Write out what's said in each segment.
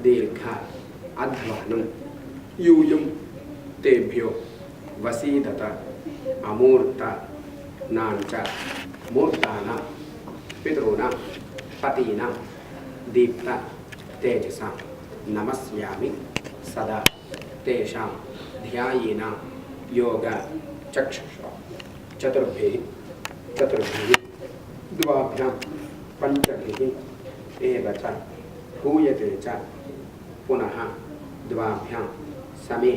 दीर्घ अध्वानं यूयं तेभ्यो वसीदत अमूर्त नांच मूर्तानां पितॄणां पतीनां दीप्त तेजसा नमस्यामि सदा तेषां ध्यायिनां योग चक्षुषा चतुर्भिः द्वाभ्यां पंचभिः एव च हूयते च पुनः द्वाभ्यां समे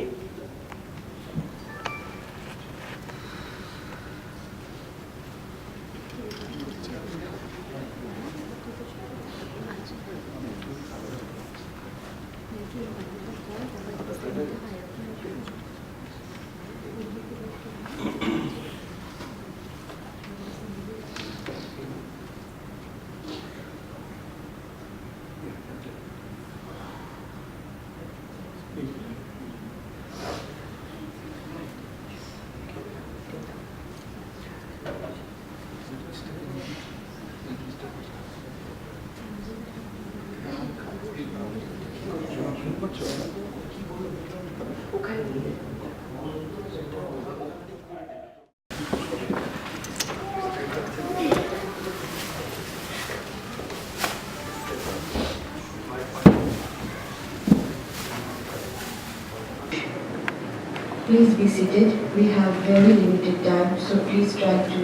Please be seated. We have very limited time, so please try to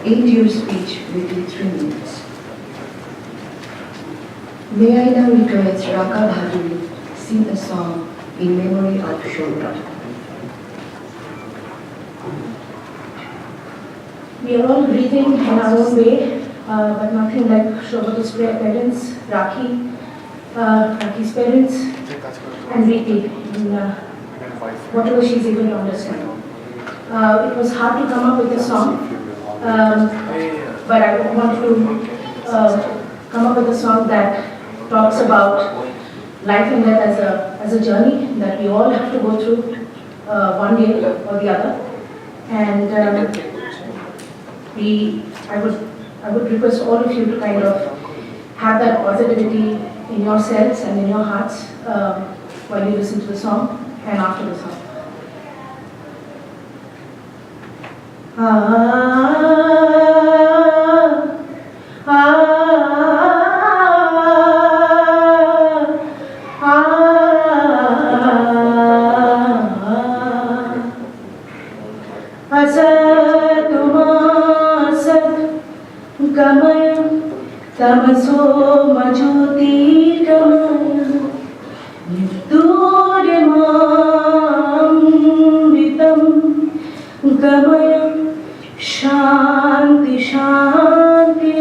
end your speech within 3 minutes. May I now request Raka Bhaduri sing a song in memory of Saugata. We are all grieving in our own way, but nothing like Saugata's parents, Raki's parents, and Riti. Whatever she's able to understand. It was hard to come up with a song, but I wanted to come up with a song that talks about life and death as a journey that we all have to go through one day or the other. And I would request all of you to kind of have that positivity in yourselves and in your hearts while you listen to the song. And after the song. तमसो मज्योतिर्गमय मृत्युर्मामृतं गमय शान्ति शान्ति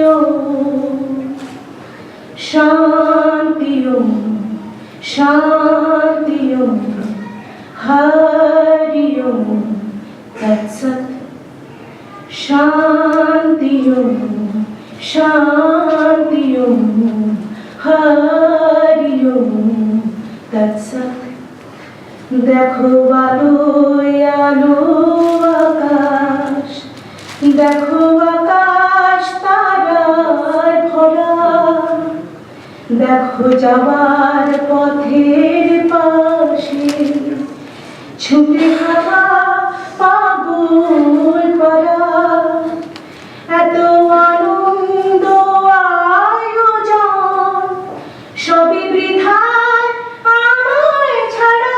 शान्ति शान्ति हरि ओम तत्सत् शान्ति शान्ति हरि ओम तत्सत् देखो आलो आलो आकाश देखो आकाश तारार भरा देखो যাওয়ার পথের পাশে ছুটে থাকা পাগল পারা এত আনন্দ আয়োজন সবই বৃথায় আমায় ছাড়া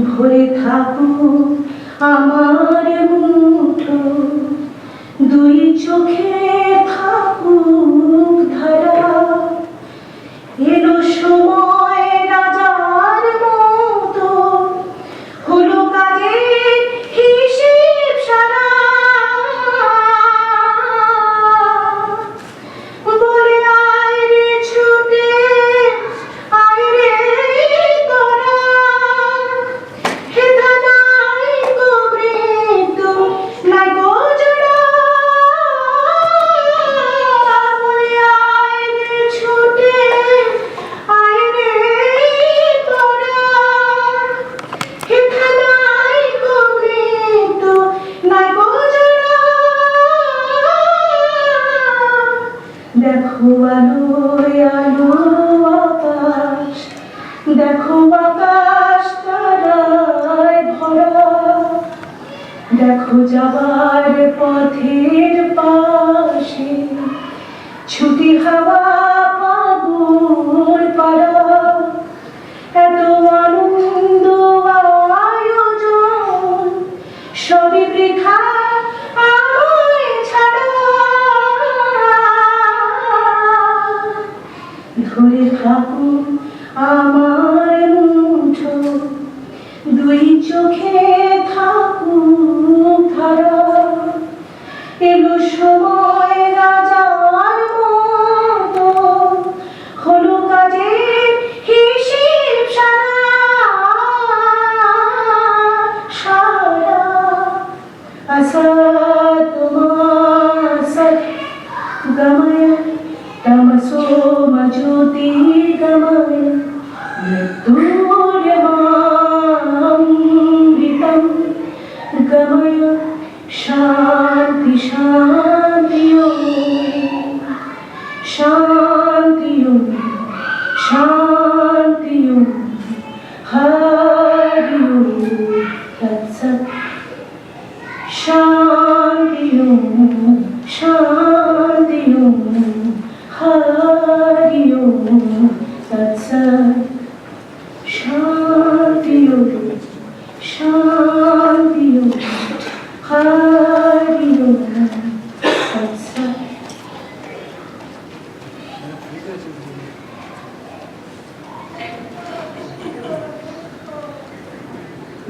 ভরে থাকুক আমার মুঠো দুই চোখে থাকুক ধারা এলো সময় রাজার মতো হলো কাজের হিসেব সারা বলে আয় রে ছুটে আয় রে তোরা হেথা নাই গো মৃত্যু নাই গো জোড়া বলে দেখো আলোয় আলো আকাশ, দেখো আকাশ তারায় ভরা, দেখো যাবার পথের পাশে ছুটি হাওয়া পাগল পাড়া, এত আনন্দ আয়োজন সবই বৃথা আমায় ছাড়া। ধরে থাকুন আমার মুঠো, দুই চোখে থাকুক ধারা, এলো সময় রাজার মতো, হলো কাজের হিসেব সারা। असत मासत गमय तमसो मज्योति गमय मृत्युर्यमामृतं गमय शान्ति शान्ति शान्ति शान्ति हरि ओम तत्सत्। शान्ति शान्ति हरि ओम तत्सत्। शान्ति शान्ति हरि ओम तत्सत्।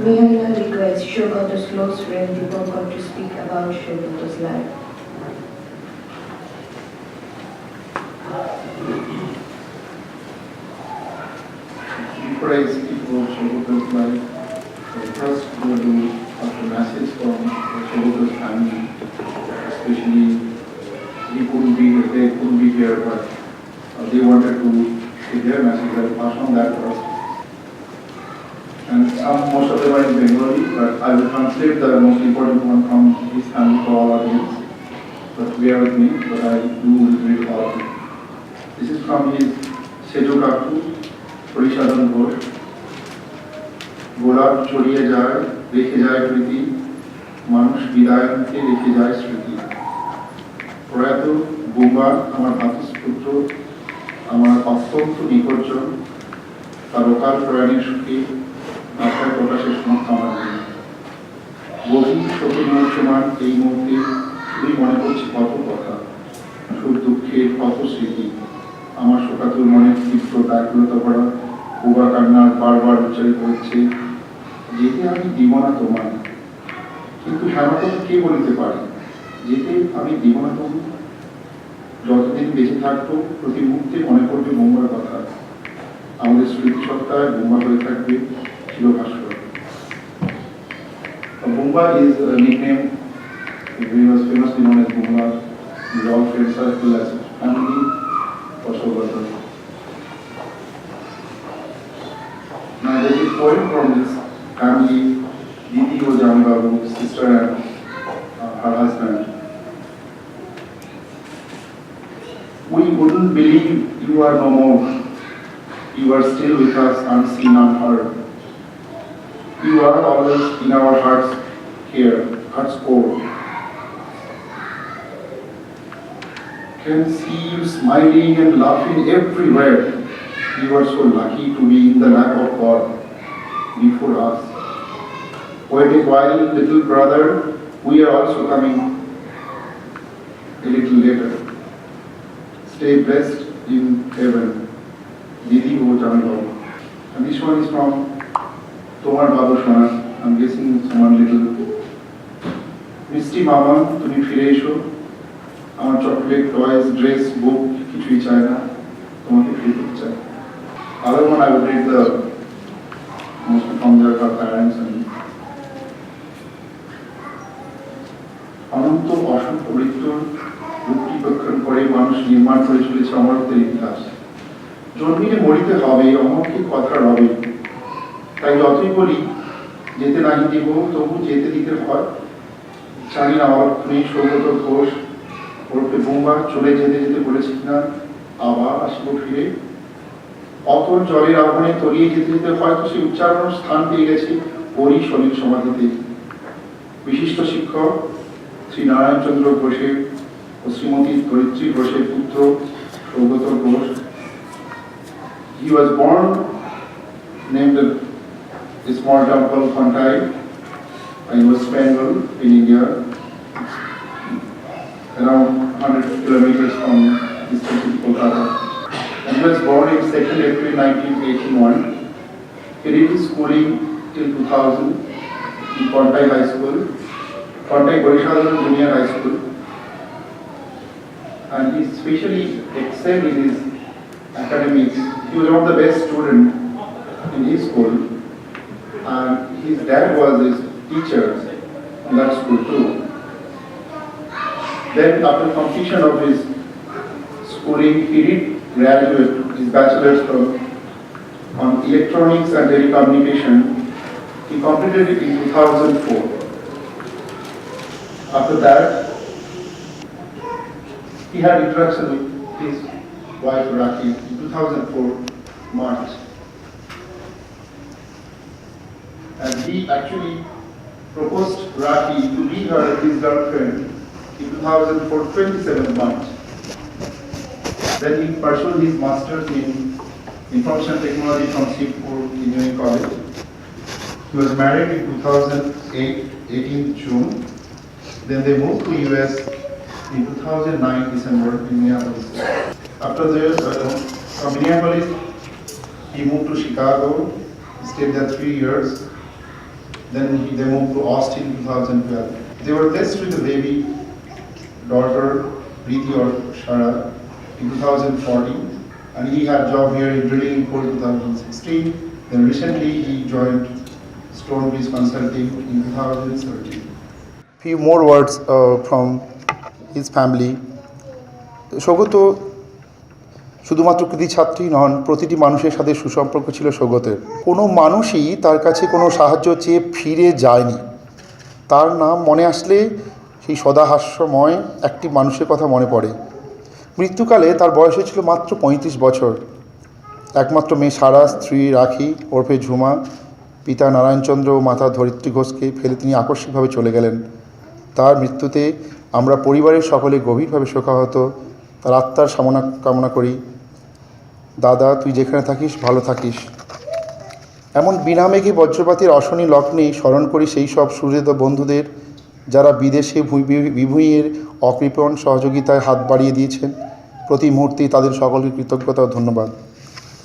May I now request Saugata's close friend Deepak to speak about Saugata's life. Before I speak about Saugata's life, I first want to ask a message from Saugata's family, especially they couldn't be here, but they wanted to say their message. I'll pass on that first. And most of them are in Bengali, but I will translate the most important one from his family for all audience. But bear with me, but I do read all of it. This is from his Saugata Saugata Ghosh. গোলাপ ছড়িয়ে যায়, রেখে যায় প্রীতি, মানুষ বিদায়কে রেখে যায় স্মৃতি। প্রয়াত বোমা আমার ভাতৃপুত্র, আমার অত্যন্ত নিকটজন, তার অকাল প্রয়াণের সুখে ভাষায় প্রকাশের সমর্থ আমার নেই। গভীর শোকের মূর্ছমান এই মুহূর্তে শুধুই মনে করছে কত কথা, সুখ দুঃখের কত স্মৃতি। আমার শোকাতুর মনের তীব্র ব্যাকুলতা ভরা বোবা কান্নার বারবার উচ্চারিত হচ্ছে, যেতে আমি দিব না তোমায়। কিন্তু হেমন্ত কে বলিতে পারে, যেতে আমি দিব না তোমায়। যতদিন বেঁচে থাকবো প্রতি মুহূর্তে মনে পড়বে বোম্বার কথা, আমাদের স্মৃতিসত্তায় বোম্বা হয়ে থাকবে চিরভাস্কর। Bomba is a nickname. He was famously known as Bomba. His all friend circle as family for Saugata. Now there is a poem from this family, Didi Ojambabu's sister and her husband. We wouldn't believe you are no more. You are still with us, unseen, unheard. You are always in our hearts here, heart's core. Can see you smiling and laughing everywhere. You are so lucky to be in the lap of God before us. Wait a while, little brother, we are also coming a little later. Stay blessed in heaven. Didi Ojambabu. And this one is from Tomar Babu Shona. I'm guessing someone little. Misty Mama, তুমি ফিরে এসো, আমার chocolate, toys, dress, বুক কিছুই চাই না, তোমাকে ফিরে পেতে চাই। Other one I would read the most from their parents and অনন্ত অসংখ্য মৃত্যুর রূপটিপেক্ষণ করে মানুষ নির্মাণ করে চলেছে অমরত্বের ইতিহাস। জন্মিলে মরিতে হবে, অমরকে কথা রবে। তাই যতই বলি যেতে নাহি দিব, তবু যেতে দিতে হয়। জানি না অক্ষণে সৌগত ঘোষ ওরফে বোম্বা চলে যেতে যেতে বলেছি কিনা, আবার আসবো ফিরে। অতল জলের আগুনে তলিয়ে যেতে যেতে হয়তো সেই উচ্চারণ স্থান পেয়ে গেছে ওরই শরীর সমাধিতে। বিশিষ্ট শিক্ষক শ্রী নারায়ণচন্দ্র ঘোষের ও শ্রীমতী ধরিত্রী ঘোষের পুত্র Saugata Ghosh. He was born named a small town called Kontai in West Bengal in India, around 100 kilometers from distant to Kolkata. He was born in 2nd April 1981. He did his schooling till 2000 in Kontai High School, Kontai Junior High School, and he especially excelled in his academics. He was one of the best students in his school, and his dad was his teacher in that school too. Then after completion of his schooling, he did graduate his bachelor's on electronics and telecommunication. He completed it in 2004. After that, he had interaction with his wife Rakhi in 2004 March, and he actually proposed Rakhi to be his girlfriend in 2004 27 March. Then he pursued his master's in information technology from Sipur Engineering College. He was married in 2008 18th June. Then they moved to US in 2009 December in Minneapolis. After from Minneapolis, he moved to Chicago. He stayed there 3 years. Then they moved to Austin in 2012. They were blessed with a baby daughter, Preeti or Shara, in 2014, and he had a job here in drilling in coal 2016. Then recently he joined Stonebridge Consulting in 2013. Few more words from his family. Saugata শুধুমাত্র কৃতি ছাত্রী নন, প্রতিটি মানুষের সাথে সুসম্পর্ক ছিল সৌগতের। কোনো মানুষই তার কাছে কোনো সাহায্য চেয়ে ফিরে যায়নি। তার নাম মনে আসলে সেই সদাহাস্যময় একটি মানুষের কথা মনে পড়ে। মৃত্যুকালে তার বয়স ছিল মাত্র 35 বছর। একমাত্র মেয়ে সারা, স্ত্রী রাখি ওরফে ঝুমা, পিতা নারায়ণচন্দ্র ও মাতা ধরিত্রী ঘোষকে ফেলে তিনি আকস্মিকভাবে চলে গেলেন। তার মৃত্যুতে আমরা পরিবারের সকলে গভীরভাবে শোকাহত। তার আত্মার কামনা করি। দাদা, তুই যেখানে থাকিস ভালো থাকিস। এমন বিনামেঘে বজ্রপাতের অশনি লগ্নে স্মরণ করি সেই সব সুহৃদ বন্ধুদের যারা বিদেশে বিভূঁইয়ের অকৃপণ সহযোগিতায় হাত বাড়িয়ে দিয়েছেন। প্রতি মুহূর্তেই তাদের সকলকে কৃতজ্ঞতা ও ধন্যবাদ।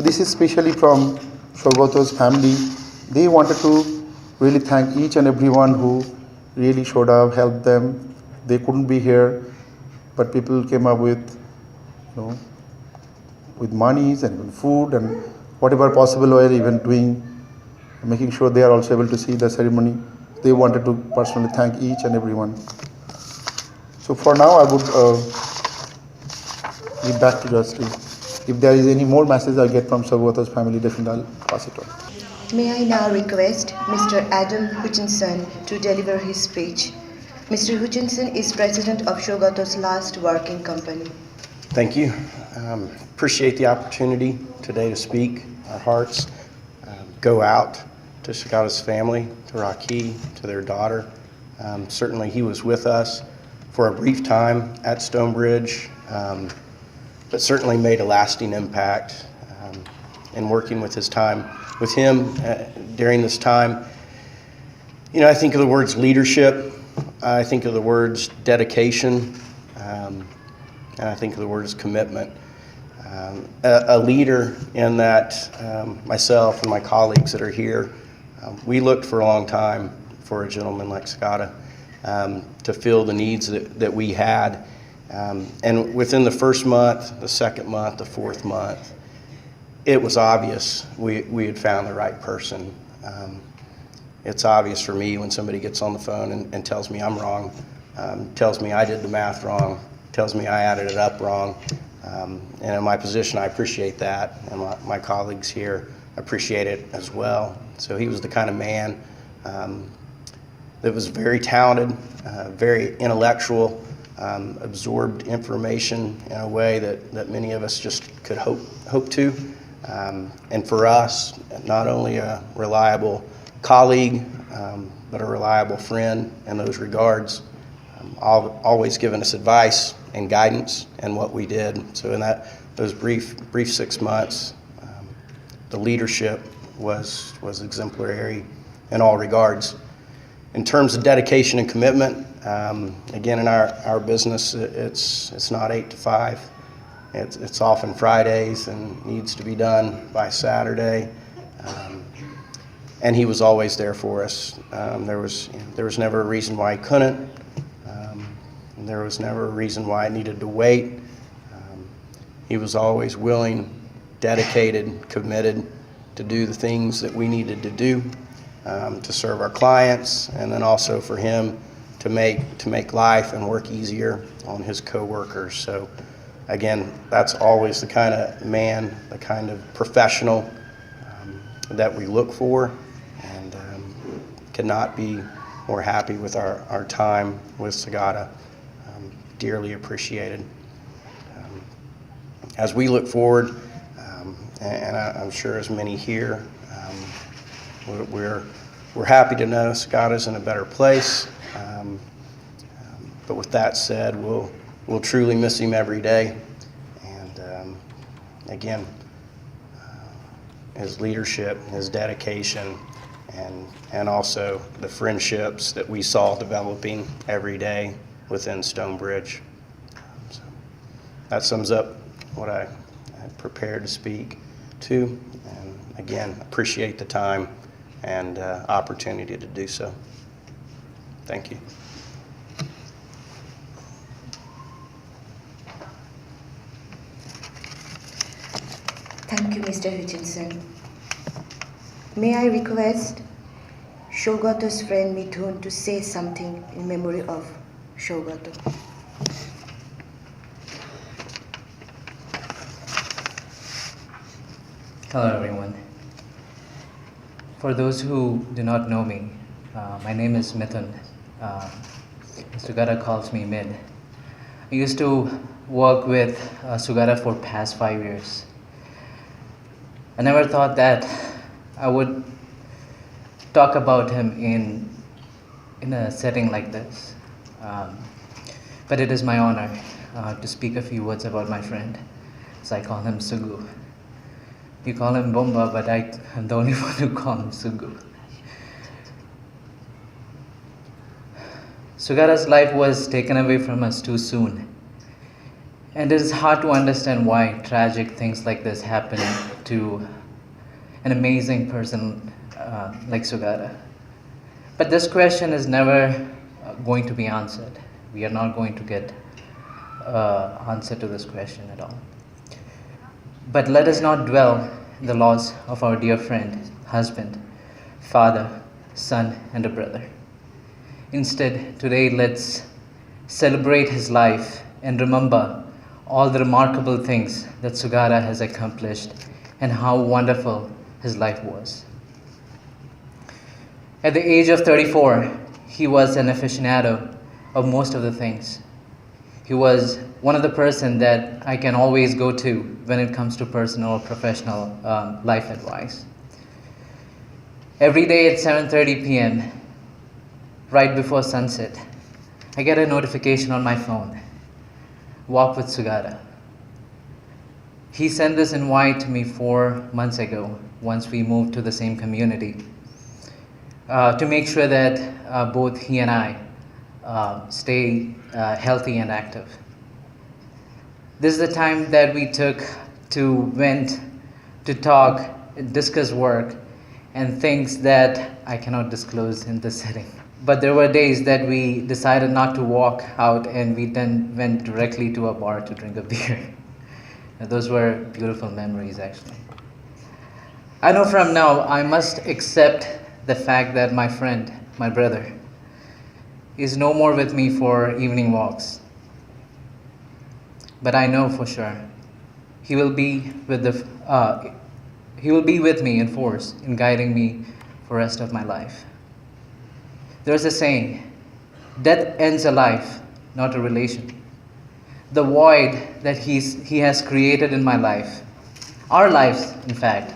This is specially from Saugata's family. They wanted to really thank each and everyone who really showed up, helped them. They couldn't be here, but people came up with, with monies and with food and whatever possible way, even doing, making sure they are also able to see the ceremony. They wanted to personally thank each and everyone. So for now, I would give back to Jasri. If there is any more message I get from Saugata's family, definitely I'll pass it on. May I now request Mr. Adam Hutchinson to deliver his speech. Mr. Hutchinson is president of Saugata's last working company. Thank you. Appreciate the opportunity today to speak. Our hearts go out to Saugata's family, to Rakhi, to their daughter. Certainly he was with us for a brief time at Stonebridge, but certainly made a lasting impact in working with him during this time. I think of the words leadership, I think of the words dedication, and I think of the words commitment. A leader in that myself and my colleagues that are here, we looked for a long time for a gentleman like Saugata to fill the needs that we had. And within the first month, the second month, the fourth month, it was obvious we had found the right person. It's obvious for me when somebody gets on the phone and tells me I'm wrong, tells me I did the math wrong, tells me I added it up wrong. And in my position, I appreciate that, and my colleagues here appreciate it as well. So he was the kind of man that was very talented, very intellectual, absorbed information in a way that many of us just could hope to. And for us, not only a reliable colleague, but a reliable friend in those regards, always giving us advice and guidance in what we did. So in those brief 6 months, the leadership was exemplary in all regards. In terms of dedication and commitment, again, in our business, it's not 8 to 5. It's often Fridays and needs to be done by Saturday. And he was always there for us. There was never a reason why he couldn't. And there was never a reason why I needed to wait. He was always willing, dedicated, committed to do the things that we needed to do to serve our clients, and then also for him to make life and work easier on his coworkers. So again, that's always the kind of man, the kind of professional that we look for, and cannot be more happy with our time with Saugata. Dearly appreciated. As we look forward, and I'm sure as many here, we're happy to know Saugata's in a better place. But with that said, we'll truly miss him every day. And again, his leadership, his dedication, and also the friendships that we saw developing every day within Stonebridge. So that sums up what I prepared to speak to. And again, appreciate the time and opportunity to do so. Thank you. Thank you, Mr. Hutchinson. May I request Saugata's friend Mithun to say something in memory of Saugata. Hello everyone. For those who do not know me, my name is Mithun. Saugata calls me Mid. I used to work with Saugata for past 5 years. I never thought that I would talk about him in a setting like this. But it is my honor to speak a few words about my friend, as I call him Sugu. You call him Bomba, but I'm the only one who calls him Sugu. Saugata's life was taken away from us too soon. And it is hard to understand why tragic things like this happen to an amazing person like Saugata. But this question is never going to be answered. We are not going to get answer to this question at all. But let us not dwell in the loss of our dear friend, husband, father, son, and a brother. Instead, today let's celebrate his life and remember all the remarkable things that Saugata has accomplished and how wonderful his life was. At the age of 34, he was an aficionado of most of the things. He was one of the person that I can always go to when it comes to personal or professional life advice. Every day at 7:30 p.m., right before sunset, I get a notification on my phone, Walk with Saugata. He sent this invite to me 4 months ago, once we moved to the same community, to make sure that both he and I stay healthy and active. This is the time that we took to vent, to talk, discuss work, and things that I cannot disclose in this setting. But there were days that we decided not to walk out, and we then went directly to a bar to drink a beer. Those were beautiful memories, actually. I know from now I must accept the fact that my friend, my brother, is no more with me for evening walks. But I know for sure he will be with me in force in guiding me for the rest of my life. There's a saying, death ends a life, not a relation. The void that he has created in my life, our lives, in fact,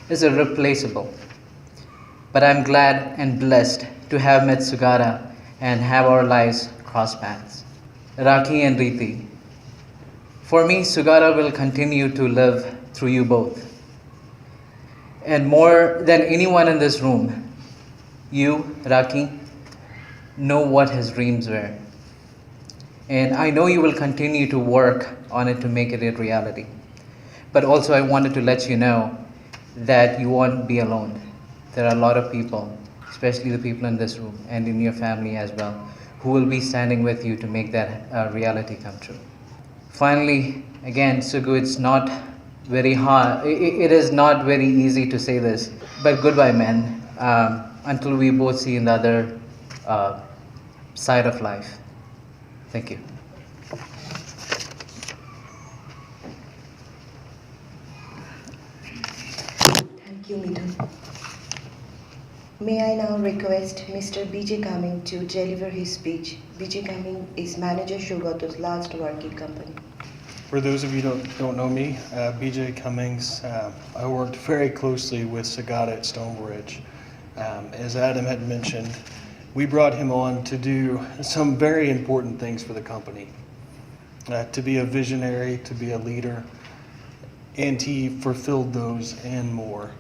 is irreplaceable. But I'm glad and blessed to have met Saugata and have our lives cross paths. Rakhi and Riti, for me, Saugata will continue to live through you both. And more than anyone in this room, you, Rakhi, know what his dreams were. And I know you will continue to work on it to make it a reality. But also I wanted to let you know that you won't be alone. There are a lot of people, especially the people in this room and in your family as well, who will be standing with you to make that reality come true. Finally, again, Sugu, it's not very hard. It is not very easy to say this, but goodbye, men, until we both see in the other side of life. Thank you. Thank you, Midhun. May I now request Mr. B.J. Cumming to deliver his speech. B.J. Cumming is manager Saugata's last working company. For those of you who don't know me, B.J. Cummings, I worked very closely with Saugata at Stonebridge. As Adam had mentioned, we brought him on to do some very important things for the company, to be a visionary, to be a leader, and he fulfilled those and more.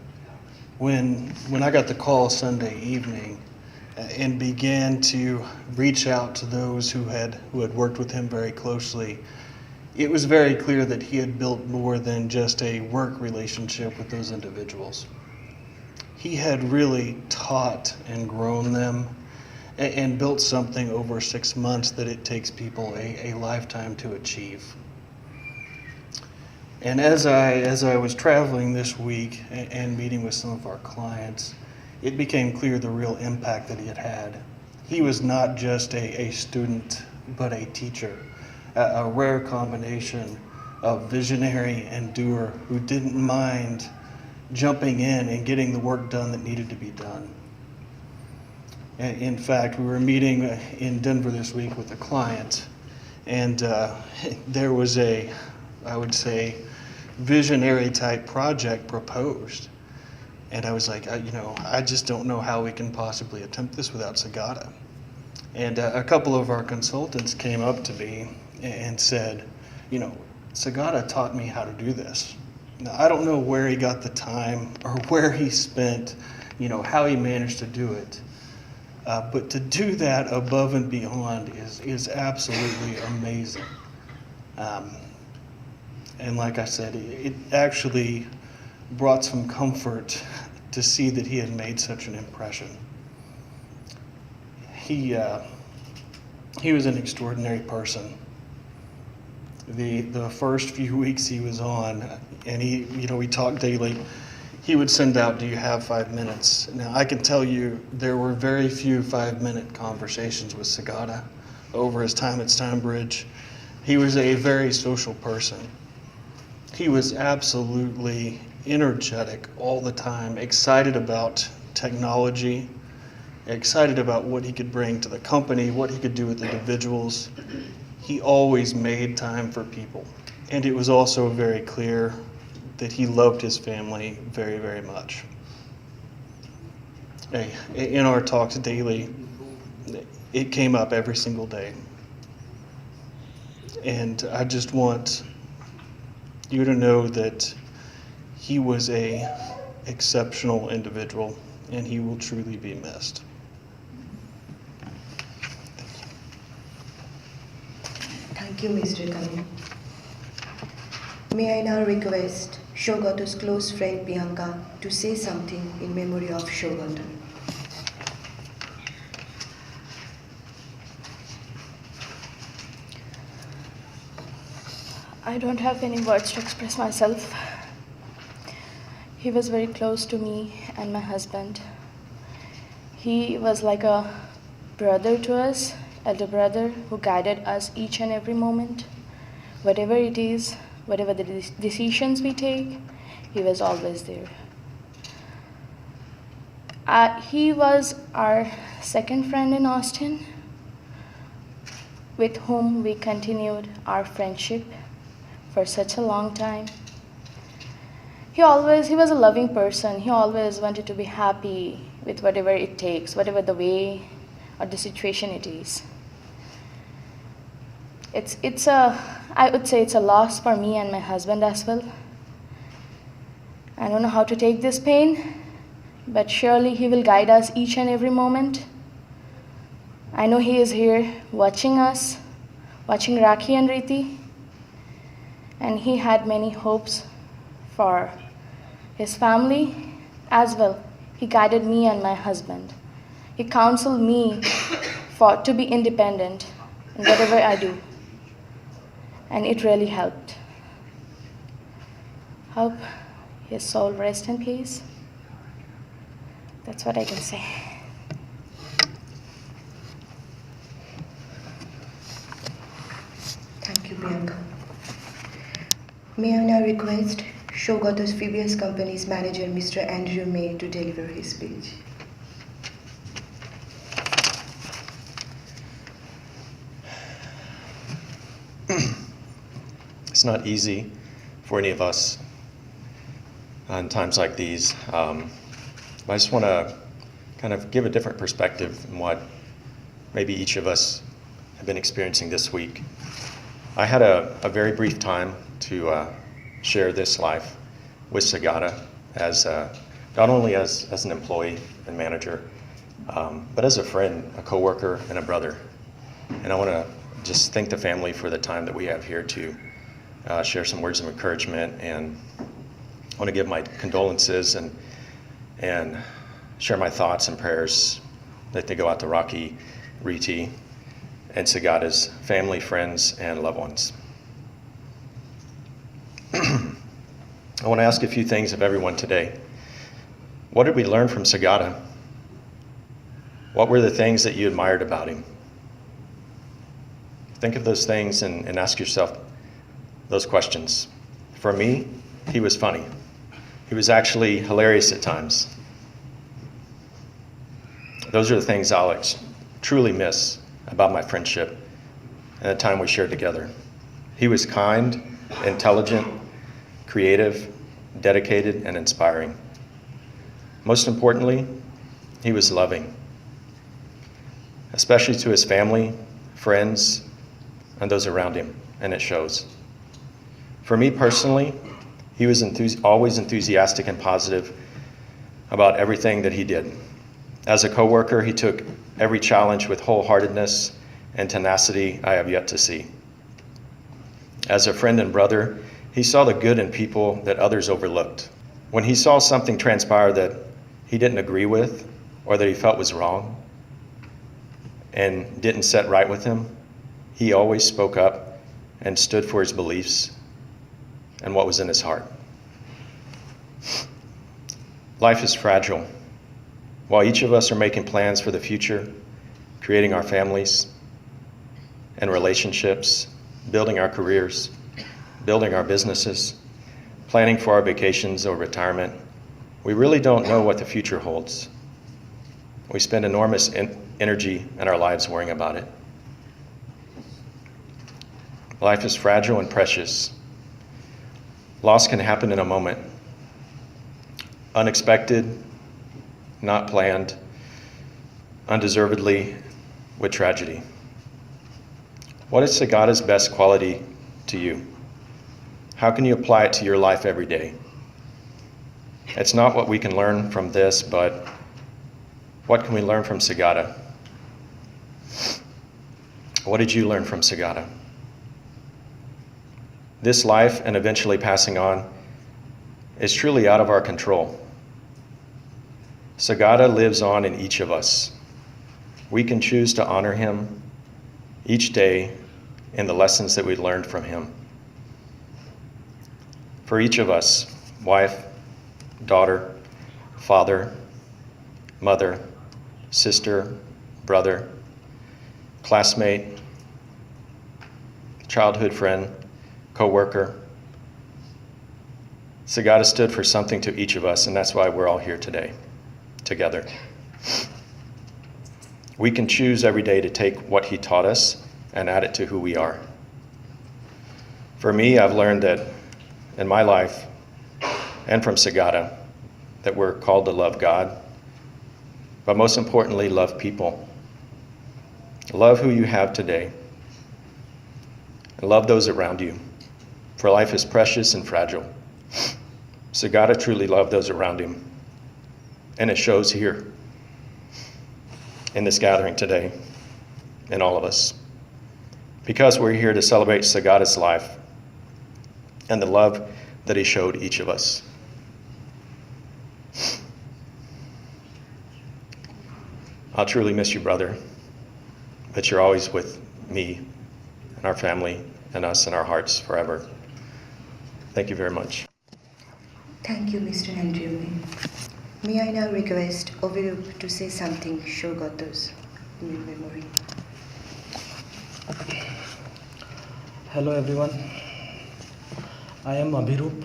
When I got the call Sunday evening and began to reach out to those who had worked with him very closely, it was very clear that he had built more than just a work relationship with those individuals. He had really taught and grown them and built something over 6 months that it takes people a lifetime to achieve. And as I was traveling this week and meeting with some of our clients, it became clear the real impact that he had had. He was not just a student, but a teacher, a rare combination of visionary and doer who didn't mind jumping in and getting the work done that needed to be done. In fact, we were meeting in Denver this week with a client, and there was I would say, visionary type project proposed. And I was like, I just don't know how we can possibly attempt this without Saugata. And a couple of our consultants came up to me and said, Saugata taught me how to do this. Now, I don't know where he got the time or where he spent, how he managed to do it. But to do that above and beyond is absolutely amazing. And like I said, it actually brought some comfort to see that he had made such an impression. He was an extraordinary person. The first few weeks he was on, and we talked daily, he would send out, "Do you have 5 minutes?" Now I can tell you there were very few 5-minute conversations with Saugata over his time at Stonebridge. He was a very social person. He was absolutely energetic all the time, excited about technology, excited about what he could bring to the company, what he could do with individuals. He always made time for people. And it was also very clear that he loved his family very, very much. In our talks daily, it came up every single day. And I just want you to know that he was an exceptional individual, and he will truly be missed. Thank you, Mr. Cumming. May I now request Saugata's close friend Bianca to say something in memory of Saugata. I don't have any words to express myself. He was very close to me and my husband. He was like a brother to us, elder brother, who guided us each and every moment. Whatever it is, whatever the decisions we take, he was always there. He was our second friend in Austin. with whom we continued our friendship for such a long time. He was a loving person. He always wanted to be happy with whatever it takes, whatever the way or the situation it is. I would say it's a loss for me and my husband as well. I don't know how to take this pain, but surely he will guide us each and every moment. I know he is here watching us, watching Rakhi and Riti, and he had many hopes for his family as well. He guided me and my husband. He counseled me to be independent in whatever I do, and it really helped. Hope his soul rest in peace. That's what I can say. Thank you, Priyanka. May I now request Saugata's previous company's manager, Mr. Andrew May, to deliver his speech. It's not easy for any of us in times like these. But I just want to kind of give a different perspective on what maybe each of us have been experiencing this week. I had a very brief time to share this life with Saugata as not only as an employee and manager, but as a friend, a coworker, and a brother. And I want to just thank the family for the time that we have here to share some words of encouragement, and I want to give my condolences and share my thoughts and prayers that they go out to Rakhi, Riti, and Saugata's family, friends, and loved ones. I want to ask a few things of everyone today. What did we learn from Saugata? What were the things that you admired about him? Think of those things and ask yourself those questions. For me, he was funny. He was actually hilarious at times. Those are the things I'll truly miss about my friendship and the time we shared together. He was kind, intelligent, creative, dedicated, and inspiring. Most importantly, he was loving, especially to his family, friends, and those around him, and it shows. For me personally, he was always enthusiastic and positive about everything that he did. As a coworker, he took every challenge with wholeheartedness and tenacity I have yet to see. As a friend and brother, he saw the good in people that others overlooked. When he saw something transpire that he didn't agree with or that he felt was wrong and didn't set right with him, he always spoke up and stood for his beliefs and what was in his heart. Life is fragile. While each of us are making plans for the future, creating our families and relationships, building our careers, building our businesses, planning for our vacations or retirement, we really don't know what the future holds. We spend enormous energy in our lives worrying about it. Life is fragile and precious. Loss can happen in a moment. Unexpected, not planned, undeservedly, with tragedy. What is Saugata's best quality to you? How can you apply it to your life every day? It's not what we can learn from this, but what can we learn from Saugata? What did you learn from Saugata? This life and eventually passing on is truly out of our control. Saugata lives on in each of us. We can choose to honor him each day in the lessons that we learned from him. For each of us, wife, daughter, father, mother, sister, brother, classmate, childhood friend, co-worker, Saugata stood for something to each of us, and that's why we're all here today, together. We can choose every day to take what he taught us and add it to who we are. For me, I've learned that in my life and from Saugata that we're called to love God, but most importantly, love people. Love who you have today, and love those around you, for life is precious and fragile. Saugata truly loved those around him, and it shows here in this gathering today in all of us, because we're here to celebrate Saugata's life and the love that he showed each of us. I'll truly miss you, brother, but you're always with me and our family and us in our hearts forever. Thank you very much. Thank you, Mr. Andrew. May I now request Ovirup to say something Saugata's in memory. Hello everyone. I am Abhirup,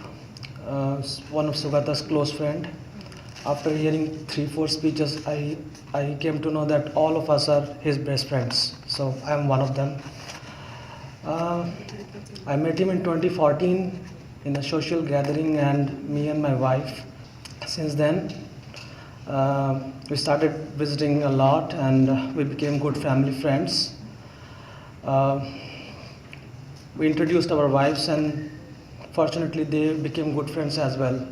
one of Saugata's close friend. After hearing 3-4 speeches, I came to know that all of us are his best friends. So I am one of them. I met him in 2014 in a social gathering, and me and my wife. Since then, we started visiting a lot, and we became good family friends. We introduced our wives, and fortunately they became good friends as well.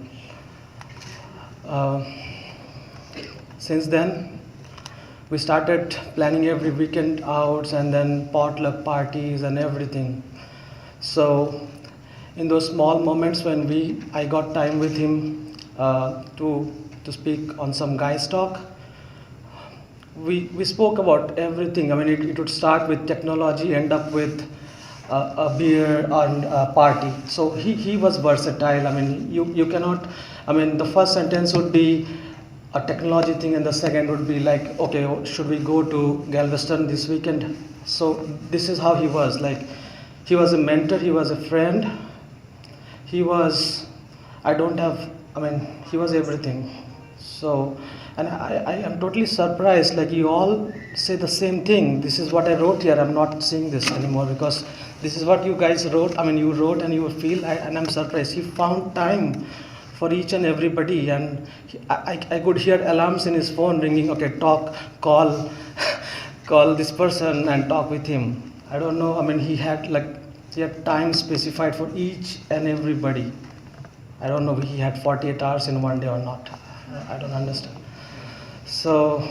Since then, we started planning every weekend outs and then potluck parties and everything. So in those small moments when I got time with him to speak on some guys talk, we spoke about everything. I mean, it would start with technology, end up with a beer and a party. So he was versatile. I mean, you cannot, I mean, the first sentence would be a technology thing, and the second would be like, okay, should we go to Galveston this weekend? So this is how he was. Like, he was a mentor, he was a friend, he was, he was everything. So, and I am totally surprised, like you all say the same thing. This is what I wrote here. I'm not saying this anymore because this is what you guys wrote. I mean, you wrote and you feel, and I'm surprised. He found time for each and everybody, and I could hear alarms in his phone ringing. Okay, call this person and talk with him. I don't know. I mean, he had time specified for each and everybody. I don't know if he had 48 hours in one day or not. I don't understand. So,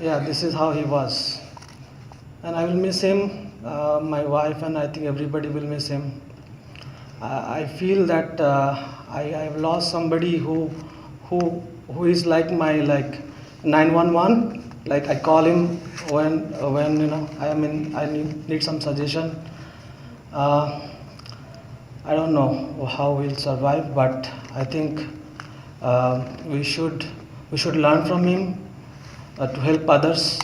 yeah, this is how he was. And I will miss him, my wife, and I think everybody will miss him. I feel that I've lost somebody who is like my 911. Like, I call him when I need some suggestion. I don't know how we'll survive, but I think we should learn from him to help others.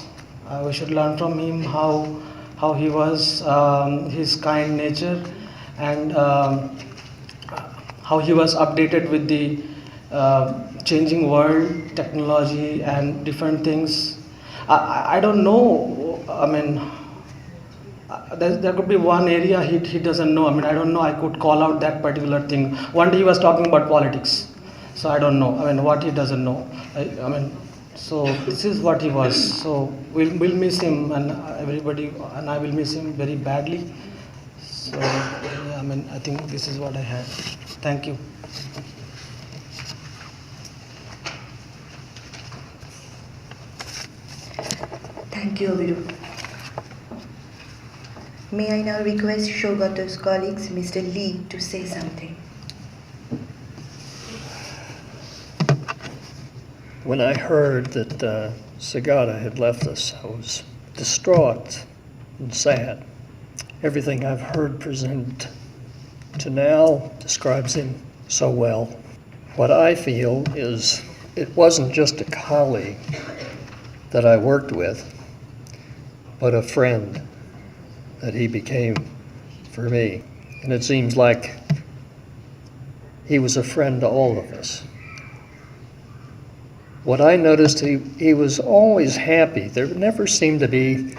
We should learn from him how he was, his kind nature, and how he was updated with the changing world, technology, and different things. I don't know. I mean, there could be one area he doesn't know. I mean, I don't know. I could call out that particular thing. One day he was talking about politics. So I don't know. I mean, what he doesn't know. So this is what he was. So we'll miss him, and everybody, and I will miss him very badly. So yeah, I mean, I think this is what I had. Thank you. Thank you, Ovirup. May I now request Saugata's colleagues, Mr. Lee, to say something. When I heard that Saugata had left us, I was distraught and sad. Everything I've heard presented to now describes him so well. What I feel is it wasn't just a colleague that I worked with, but a friend that he became for me. And it seems like he was a friend to all of us. What I noticed, he was always happy. There never seemed to be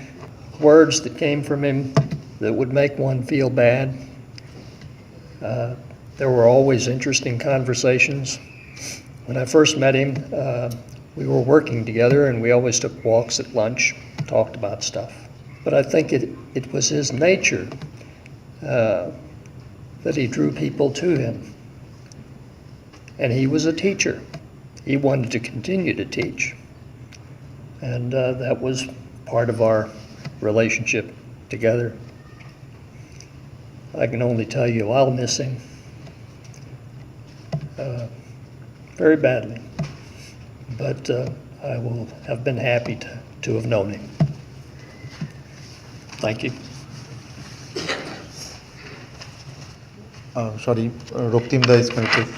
words that came from him that would make one feel bad. There were always interesting conversations. When I first met him, we were working together and we always took walks at lunch, talked about stuff. But I think it was his nature that he drew people to him. And he was a teacher. He wanted to continue to teach. And that was part of our relationship together. I can only tell you I'll miss him very badly. But I will have been happy to have known him. Thank you. Sorry, Roktimda is going to take,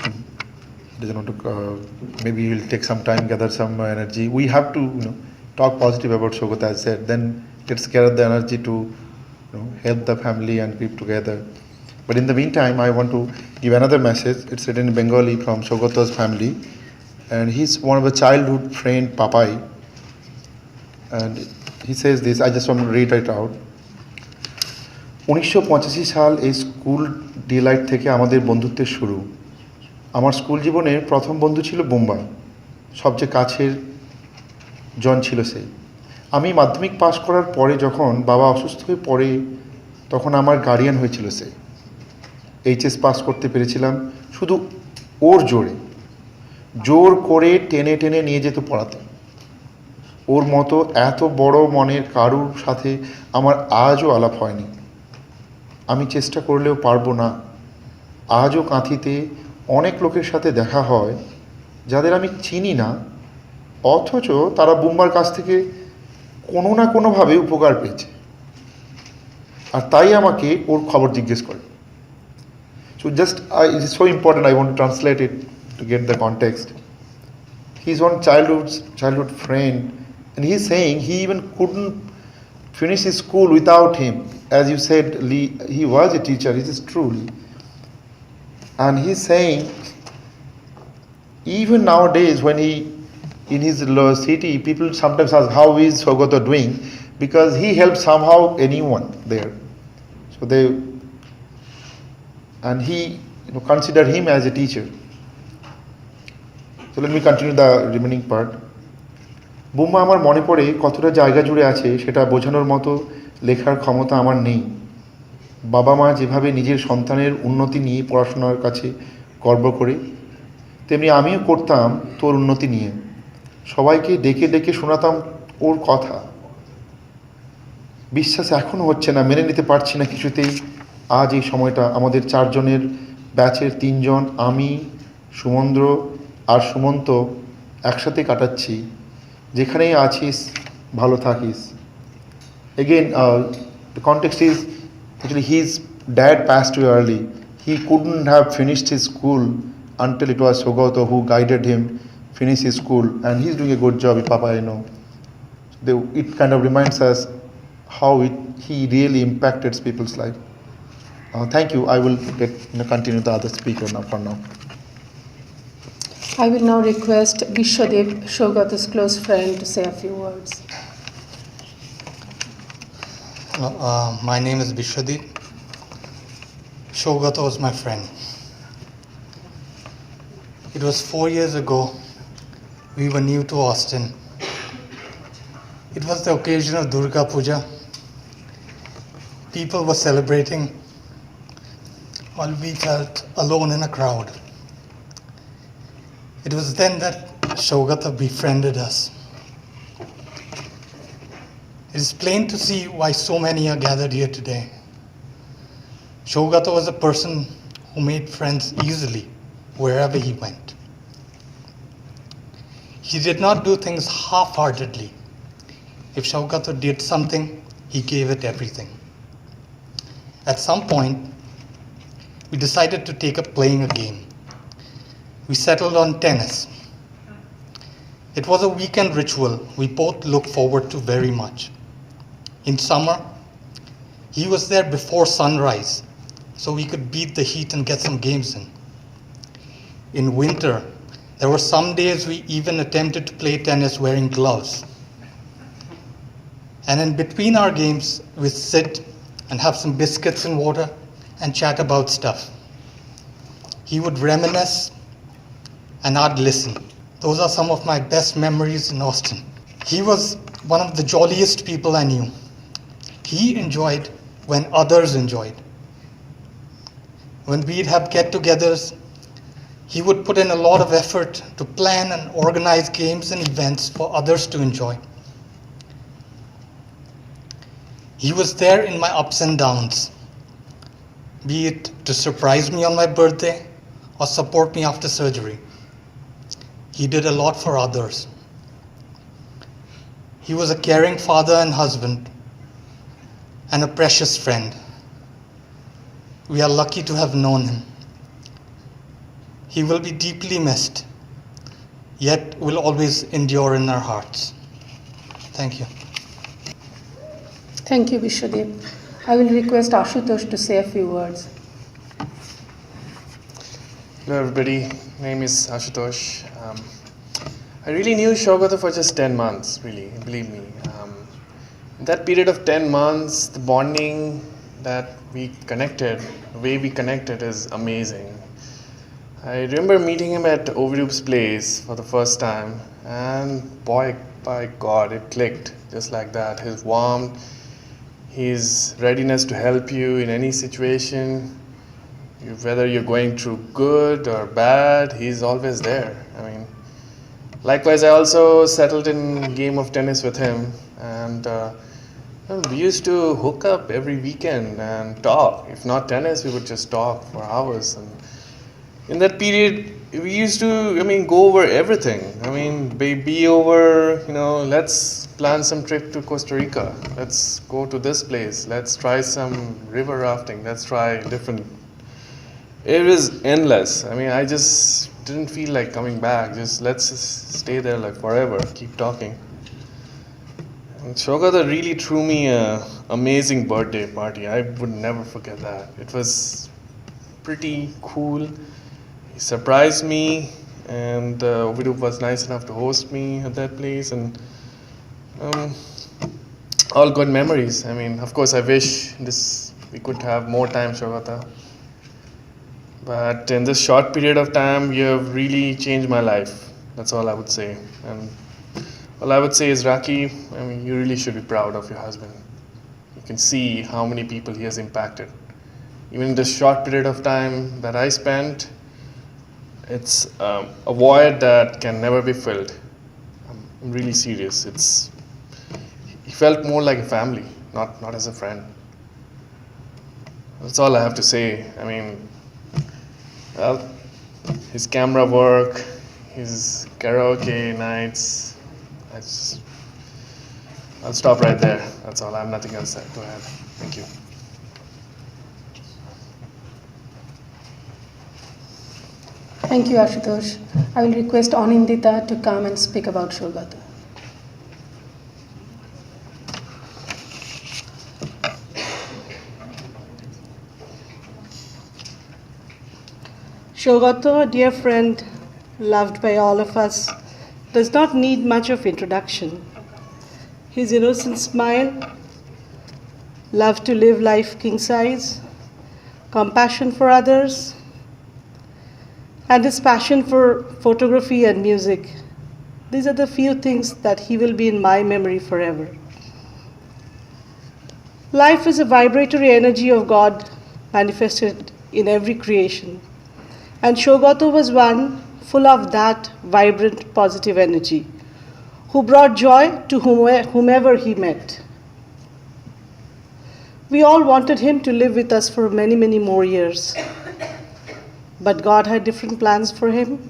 he doesn't want to, maybe he'll take some time, gather some energy. We have to talk positive about Saugata, as I said, then let's gather the energy to help the family and keep together. But in the meantime, I want to give another message. It's written in Bengali from Saugata's family. And he's one of the childhood friend, Papai. And he says this, I just want to read it out. 1985 সাল এই school Deloitte থেকে আমাদের বন্ধুত্বের শুরু। আমার school জীবনের প্রথম বন্ধু ছিল বোম্বা, সবচেয়ে কাছের জন ছিল সে। আমি মাধ্যমিক পাশ করার পরে যখন বাবা অসুস্থ হয়ে পড়ে তখন আমার গার্ডিয়ান হয়েছিল সে। এইচএস পাস করতে পেরেছিলাম শুধু ওর জোরে, জোর করে টেনে টেনে নিয়ে যেত পড়াতে। ওর মতো এত বড় মনের কারুর সাথে আমার আজও আলাপ হয়নি। আমি চেষ্টা করলেও পারবো না। আজও কাঁথিতে অনেক লোকের সাথে দেখা হয় যাদের আমি চিনি না, অথচ তারা বুম্বার কাছ থেকে কোনো না কোনোভাবে উপকার পেয়েছে, আর তাই আমাকে ওর খবর জিজ্ঞেস করে। So just, it is so important, I want to translate it to get the context. He's one childhood friend, and he's saying he even couldn't finish his school without him. As you said, Lee, he was a teacher, it is true. And he's saying, even nowadays when he, in his city, people sometimes ask, how is Saugata doing? Because he helps somehow anyone there. So they, and he considered him as a teacher. So let me continue the remaining part. Bumba আমার মনে পড়ে কতটা জায়গা জুড়ে আছে সেটা বোঝানোর মতো লেখার ক্ষমতা আমার নেই। বাবা মা যেভাবে নিজের সন্তানের উন্নতি নিয়ে পড়াশোনার কাছে গর্ব করে, তেমনি আমিও করতাম তোর উন্নতি নিয়ে। সবাইকে ডেকে ডেকে শোনাতাম ওর কথা। বিশ্বাস এখনও হচ্ছে না, মেনে নিতে পারছি না কিছুতেই আজ এই সময়টা আমাদের চারজনের ব্যাচের তিনজন, আমি, সুমন্দ্র আর সুমন্ত একসাথে কাটাচ্ছি। যেখানেই আছিস ভালো থাকিস। Again, the context is actually his dad passed away early. He couldn't have finished his school until it was Saugata who guided him finish his school, and he's doing a good job, Papa, I know. It kind of reminds us how he really impacted people's life. Thank you. I will continue the other speaker now for now. I will now request Vishwadev, Saugata's close friend, to say a few words. My name is Vishwadev. Saugata was my friend. It was 4 years ago. We were new to Austin. It was the occasion of Durga Puja. People were celebrating while we felt alone in a crowd. It was then that Saugata befriended us. It is plain to see why so many are gathered here today. Saugata was a person who made friends easily wherever he went. He did not do things half-heartedly. If Saugata did something, he gave it everything. At some point, we decided to take up playing a game. We settled on tennis. It was a weekend ritual we both looked forward to very much. In summer, he was there before sunrise, so we could beat the heat and get some games in. In winter, there were some days we even attempted to play tennis wearing gloves. And in between our games, we'd sit and have some biscuits and water and chat about stuff. He would reminisce and I'd listen. Those are some of my best memories in Austin. He was one of the jolliest people I knew. He enjoyed when others enjoyed. When we'd have get-togethers, he would put in a lot of effort to plan and organize games and events for others to enjoy. He was there in my ups and downs, be it to surprise me on my birthday or support me after surgery. He did a lot for others. He was a caring father and husband and a precious friend. We are lucky to have known him. He will be deeply missed, yet will always endure in our hearts. Thank you. Thank you, Vishwadeep. I will request Ashutosh to say a few words. Hello everybody, my name is Ashutosh. I really knew Saugata for just 10 months, really, believe me. In that period of 10 months, the bonding that we connected, the way we connected is amazing. I remember meeting him at Ovidu's place for the first time, and boy, by God, it clicked just like that. His warmth, his readiness to help you in any situation, whether you're going through good or bad, he's always there. I mean, likewise, I also settled in game of tennis with him, and we used to hook up every weekend and talk. If not tennis, we would just talk for hours. And in that period, we used to, go over everything. Be over, let's plan some trip to Costa Rica. Let's go to this place. Let's try some river rafting. Let's try different. It was endless. I just didn't feel like coming back. Let's stay there like forever, keep talking. And Saugata really threw me an amazing birthday party. I would never forget that. It was pretty cool. He surprised me, and Ovidu was nice enough to host me at that place, and all good memories. Of course, I wish we could have more time, Saugata. But in this short period of time, you have really changed my life. That's all I would say. And all I would say is, Raki, you really should be proud of your husband. You can see how many people he has impacted. Even in this short period of time that I spent, it's a void that can never be filled. I'm really serious. He felt more like a family, not as a friend. That's all I have to say. Well, his camera work, his karaoke nights, I'll stop right there. That's all. I have nothing else to add. Thank you. Thank you, Ashutosh. I will request Anindita to come and speak about Saugata. Saugata, a dear friend, loved by all of us, does not need much of introduction. His innocent smile, love to live life king-size, compassion for others, and his passion for photography and music. These are the few things that he will be in my memory forever. Life is a vibratory energy of God manifested in every creation. And Saugata was one full of that vibrant, positive energy, who brought joy to whomever he met. We all wanted him to live with us for many, many more years. But God had different plans for him.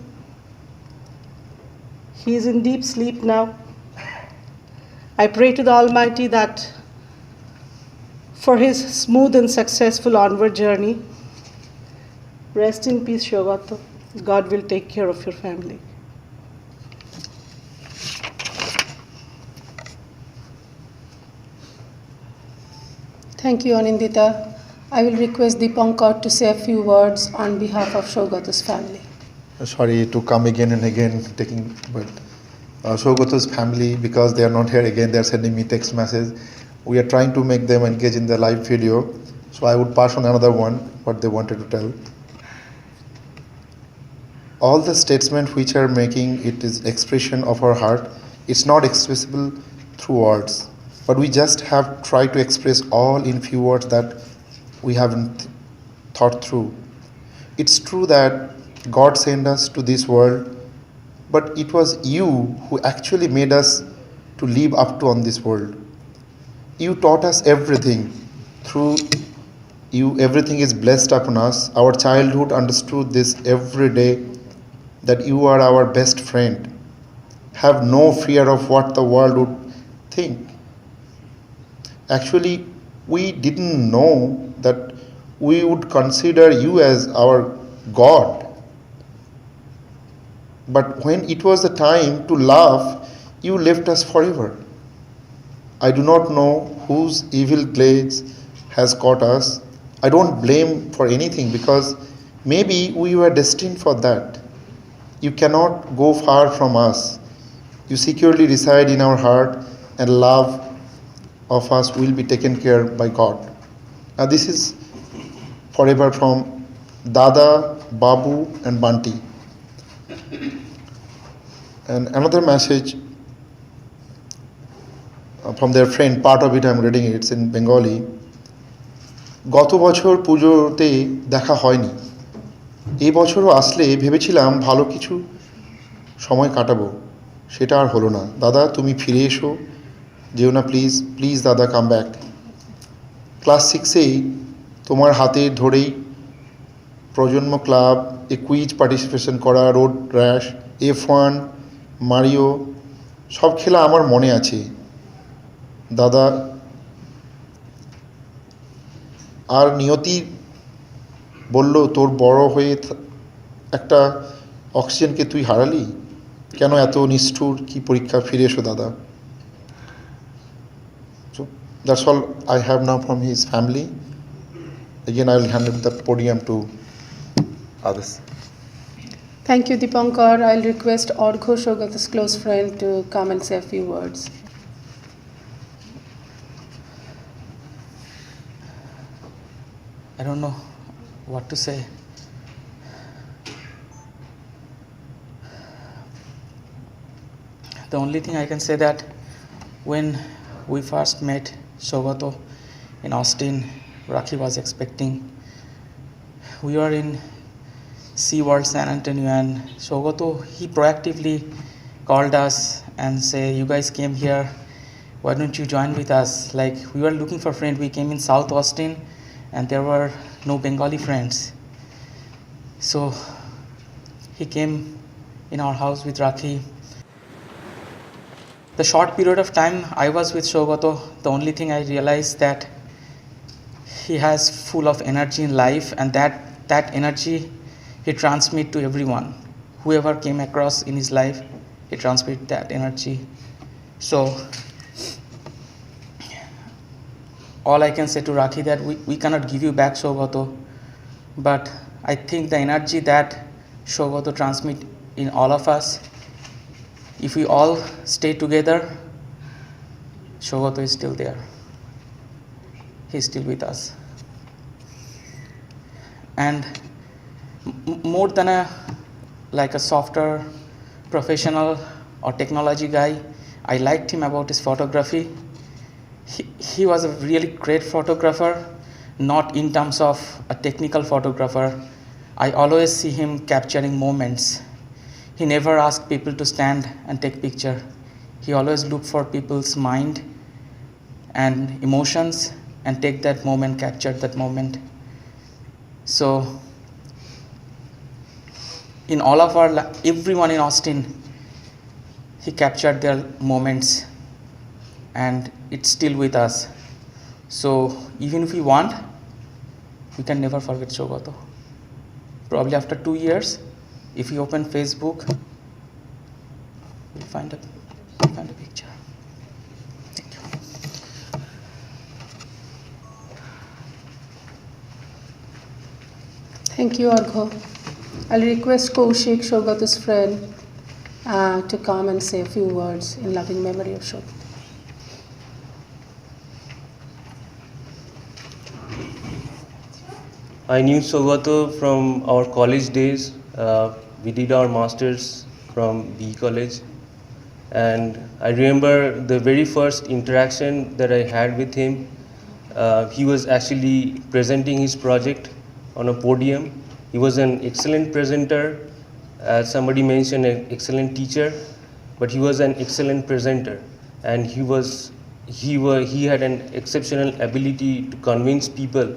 He is in deep sleep now. I pray to the Almighty that for his smooth and successful onward journey, rest in peace, Saugata. God will take care of your family. Thank you, Anindita. I will request Deepankar to say a few words on behalf of Saugata's family. Sorry to come again and again, but Saugata's family, because they are not here again, they are sending me text message. We are trying to make them engage in the live video. So I would pass on another one, what they wanted to tell. All the statements which are making, it is expression of our heart. It's not expressible through words, but we just have tried to express all in few words that we haven't thought through. It's true that God sent us to this world, but it was you who actually made us to live up to on this world. You taught us everything. Through you, everything is blessed upon us. Our childhood understood this every day, that you are our best friend. Have no fear of what the world would think. Actually, we didn't know that we would consider you as our God. But when it was the time to laugh, you left us forever. I do not know whose evil glades has caught us. I don't blame for anything, because maybe we were destined for that. You cannot go far from us. You securely reside in our heart, and love of us will be taken care by God. Now this is forever from Dada, Babu and Banti. And another message from their friend, part of it I'm reading it, it's in Bengali. গত বছর পুজোতে দেখা হয়নি, এই বছরও আসলে ভেবেছিলাম ভালো কিছু সময় কাটাবো, সেটা আর হলো না। দাদা তুমি ফিরে এসো, যেও না প্লিজ, প্লিজ দাদা কাম ব্যাক। ক্লাস 6-এই তোমার হাতে ধরেই প্রজন্ম ক্লাব, এ কুইজ পার্টিসিপেশন করা, রোড র্যাশ, F1, মারিও, সব খেলা আমার মনে আছে দাদা। আর নিয়তি বলল, তোর বড় হয়ে একটা অক্সিজেনকে তুই হারালি, কেন এত নিষ্ঠুর, কি পরীক্ষা, ফিরে এসো দাদা। So that's all I have now from his family. Again, I will hand the podium to others. Thank you, Dipankar. I'll request Orgho, Saugata's close friend, to come and say a few words. I don't know what to say. The only thing I can say that when we first met Saugata in Austin, Rakhi was expecting. We were in SeaWorld San Antonio, and Saugata, he proactively called us and say, you guys came here, why don't you join with us? Like, we were looking for friends. We came in South Austin and there were no Bengali friends. So he came in our house with Rakhi. The short period of time I was with Saugata, the only thing I realized that he has full of energy in life, and that energy he transmit to everyone. Whoever came across in his life, he transmit that energy. So all I can say to Rakhi that we cannot give you back Saugata, but I think the energy that Saugata transmit in all of us, if we all stay together, Saugata is still there. He's still with us. And more than like a software professional or technology guy, I liked him about his photography. He was a really great photographer, not in terms of a technical photographer. I always see him capturing moments. He never asked people to stand and take picture. He always looked for people's mind and emotions and take that moment, capture that moment. So in all of our, everyone in Austin, he captured their moments, and it's still with us. So even if we want, we can never forget Saugata. Probably after 2 years, if we open Facebook, we'll find a picture. Thank you. Thank you, Orgho. I'll request Kaushik, Saugata's friend, to come and say a few words in loving memory of Saugata. I knew Saugata from our college days. We did our masters from B College, and I remember the very first interaction that I had with him. He was actually presenting his project on a podium. He was an excellent presenter, as somebody mentioned, an excellent teacher, but he was an excellent presenter, and he had an exceptional ability to convince people.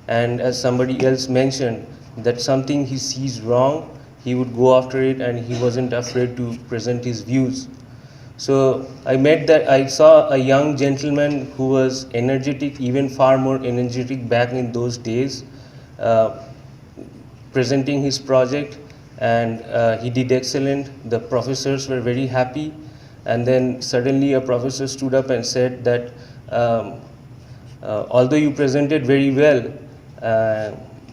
And as somebody else mentioned, that something he sees wrong, he would go after it, and he wasn't afraid to present his views. So I saw a young gentleman who was energetic, even far more energetic back in those days, presenting his project, and he did excellent. The professors were very happy, and then suddenly a professor stood up and said that although you presented very well,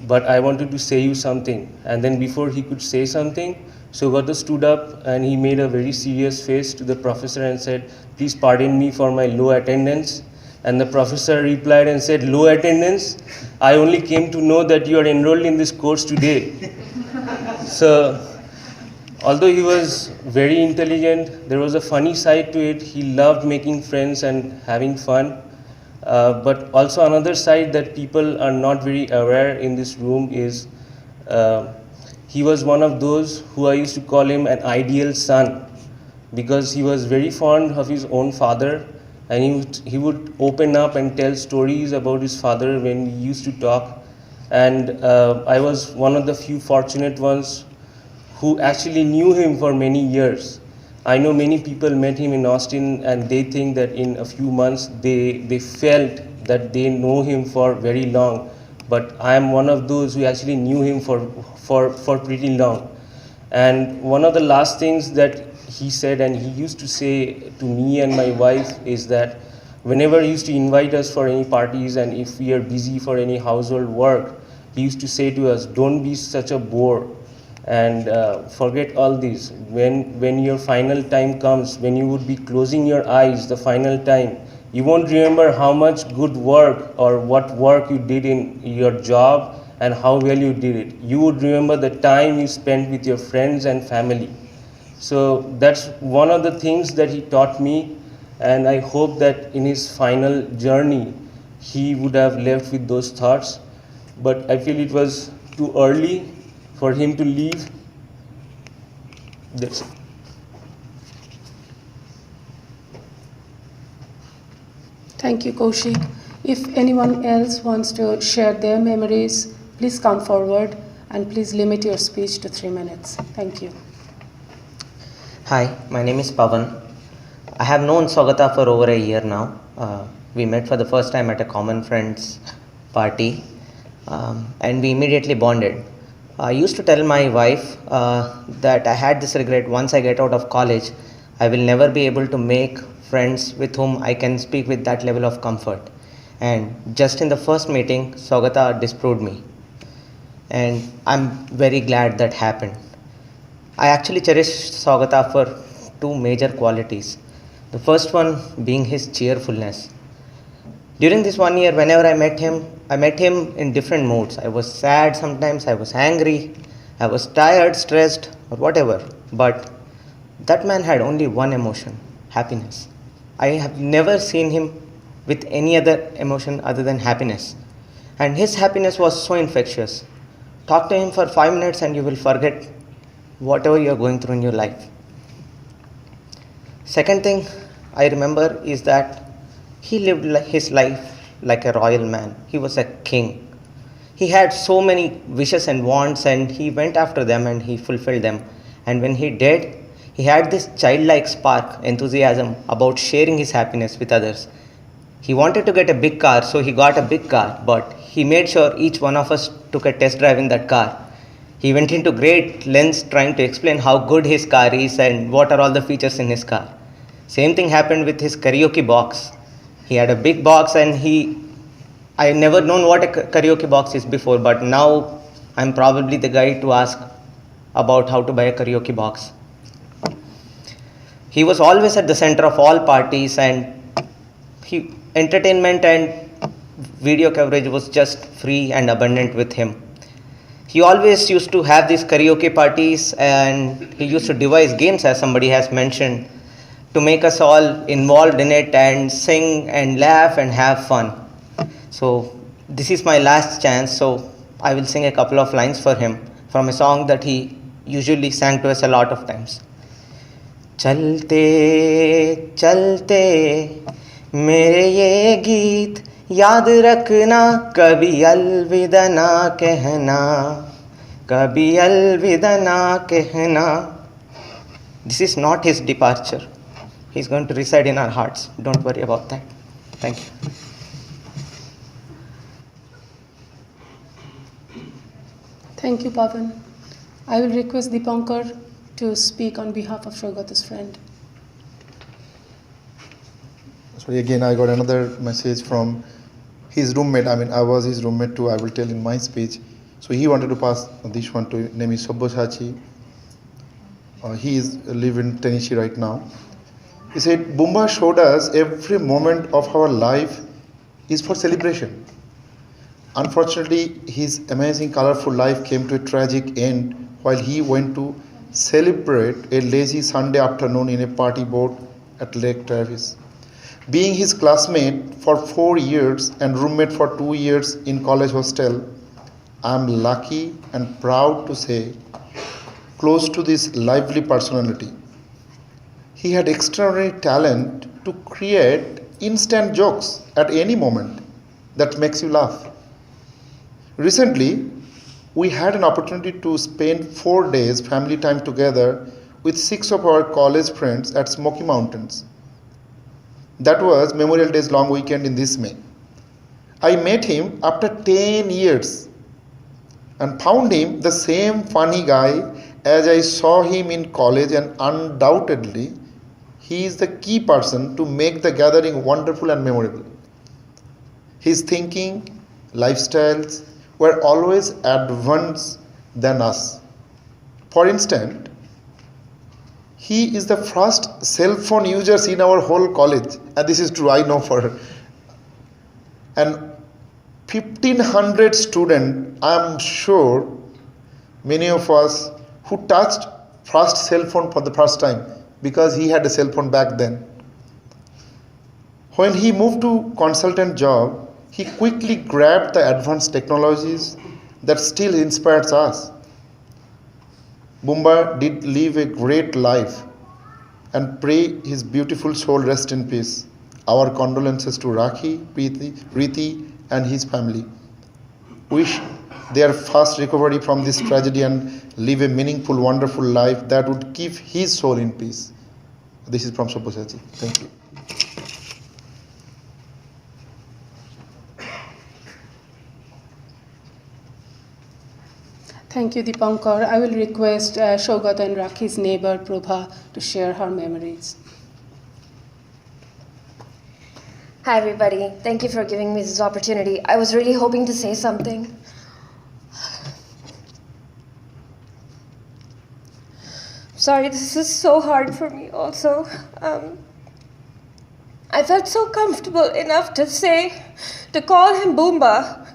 but I wanted to say you something. And then before he could say something, Saugata stood up and he made a very serious face to the professor and said, "Please pardon me for my low attendance." And the professor replied and said, "Low attendance? I only came to know that you are enrolled in this course today." So, although he was very intelligent, there was a funny side to it. He loved making friends and having fun. But also another side that people are not very aware in this room is he was one of those who I used to call him an ideal son, because he was very fond of his own father, and he would open up and tell stories about his father when we used to talk. And I was one of the few fortunate ones who actually knew him for many years. I know many people met him in Austin, and they think that in a few months they felt that they know him for very long. But I am one of those who actually knew him for pretty long. And one of the last things that he said, and he used to say to me and my wife, is that whenever he used to invite us for any parties, and if we are busy for any household work, he used to say to us, "Don't be such a bore, and forget all this. When your final time comes, when you would be closing your eyes the final time, you won't remember how much good work or what work you did in your job and how well you did it. You would remember the time you spent with your friends and family." So that's one of the things that he taught me, and I hope that in his final journey he would have left with those thoughts. But I feel it was too early for him to leave. That's it. Thank you, Kaushik. If anyone else wants to share their memories, please come forward, and please limit your speech to 3 minutes. Thank you. Hi, my name is Pavan. I have known Saugata for over a year now. We met for the first time at a common friend's party, and we immediately bonded. I used to tell my wife that I had this regret: once I get out of college, I will never be able to make friends with whom I can speak with that level of comfort. And just in the first meeting, Saugata disproved me. And I'm very glad that happened. I actually cherish Saugata for two major qualities. The first one being his cheerfulness. During this 1 year, whenever I met him in different moods. I was sad sometimes, I was angry, I was tired, stressed, or whatever. But that man had only one emotion: happiness. I have never seen him with any other emotion other than happiness. And his happiness was so infectious. Talk to him for 5 minutes and you will forget whatever you are going through in your life. Second thing I remember is that he lived his life like a royal man. He was a king. He had so many wishes and wants, and he went after them and he fulfilled them. And when he did, he had this childlike spark, enthusiasm about sharing his happiness with others. He wanted to get a big car, so he got a big car, but he made sure each one of us took a test drive in that car. He went into great lengths trying to explain how good his car is and what are all the features in his car. Same thing happened with his karaoke box. He had a big box, and I never known what a karaoke box is before, but now I'm probably the guy to ask about how to buy a karaoke box. He was always at the center of all parties, and entertainment and video coverage was just free and abundant with him. He always used to have these karaoke parties, and he used to devise games, as somebody has mentioned, to make us all involved in it and sing and laugh and have fun. So this is my last chance, so I will sing a couple of lines for him from a song that he usually sang to us a lot of times. चलते चलते मेरे ये गीत याद रखना, कभी अलविदा ना कहना, कभी अलविदा ना कहना. This is not his departure. He's going to reside in our hearts. Don't worry about that. Thank you. Thank you, Pavan. I will request Dipankar to speak on behalf of Saugata's friend. Sorry, again, I got another message from his roommate. I mean, I was his roommate too, I will tell in my speech. So he wanted to pass this one to, name is Sabyasachi. He is live in Tennessee right now. He said, Bumba showed us every moment of our life is for celebration. Unfortunately, his amazing, colorful life came to a tragic end while he went to celebrate a lazy Sunday afternoon in a party boat at Lake Travis. Being his classmate for 4 years and roommate for 2 years in college hostel, I am lucky and proud to say, close to this lively personality. He had extraordinary talent to create instant jokes at any moment that makes you laugh. Recently, we had an opportunity to spend 4 days family time together with 6 of our college friends at Smoky Mountains. That was Memorial Day's long weekend in this May. I met him after 10 years and found him the same funny guy as I saw him in college, and undoubtedly, he is the key person to make the gathering wonderful and memorable. His thinking, lifestyles were always advanced than us. For instance, he is the first cell phone users in our whole college, and this is true, I know for her. And 1,500 students, I am sure many of us who touched first cell phone for the first time, because he had a cell phone back then. When he moved to consultant job, he quickly grabbed the advanced technologies that still inspires us. Bumba did live a great life, and pray his beautiful soul rest in peace. Our condolences to Rakhi, Riti and his family. Wish their fast recovery from this tragedy and live a meaningful, wonderful life that would keep his soul in peace. This is from Sabyasachi. Thank you. Thank you, Dipankar. I will request Saugata and Rakhi's neighbor, Prabha, to share her memories. Hi, everybody. Thank you for giving me this opportunity. I was really hoping to say something. Sorry, this is so hard for me also. I felt so comfortable enough to call him Boomba,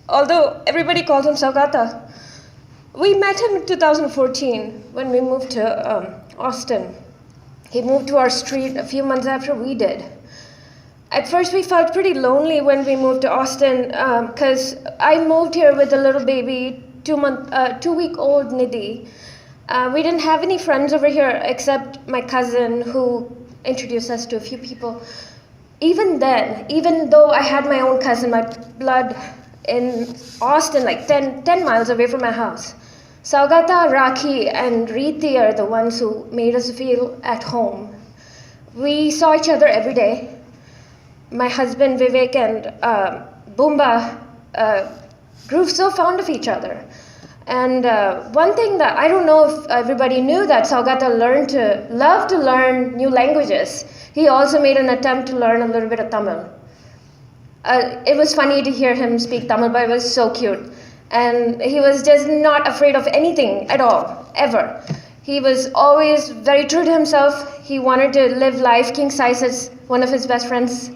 although everybody calls him Saugata. We met him in 2014 when we moved to Austin. He moved to our street a few months after we did. At first we felt pretty lonely when we moved to Austin because I moved here with a little baby, 2-week-old Nidhi. We didn't have any friends over here except my cousin who introduced us to a few people. Even then, even though I had my own cousin, my blood in Austin, like 10 miles away from my house, Saugata, Rakhi, and Riti are the ones who made us feel at home. We saw each other every day. My husband Vivek and Boomba grew so fond of each other. And one thing that I don't know if everybody knew, that Saugata loved to learn new languages. He also made an attempt to learn a little bit of Tamil. It was funny to hear him speak Tamil, but it was so cute. And he was just not afraid of anything at all, ever. He was always very true to himself. He wanted to live life king size, as one of his best friends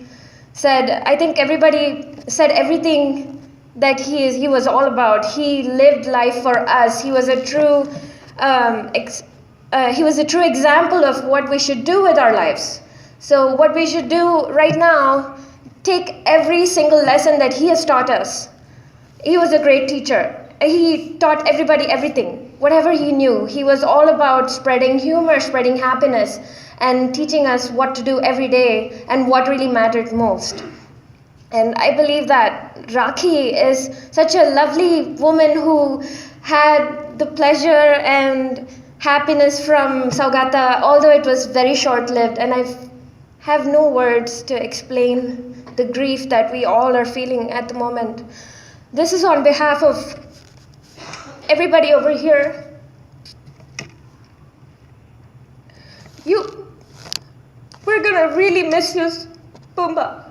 said. I think everybody said everything that he was all about. He lived life for us. He was a true example of what we should do with our lives. So what we should do right now, take every single lesson that he has taught us. He was a great teacher. He taught everybody everything, whatever he knew. He was all about spreading humor, spreading happiness, and teaching us what to do every day and what really mattered most. And I believe that Rakhi is such a lovely woman who had the pleasure and happiness from Saugata, although it was very short-lived, and I have no words to explain the grief that we all are feeling at the moment. This is on behalf of everybody over here. We're gonna really miss you, Pumbaa.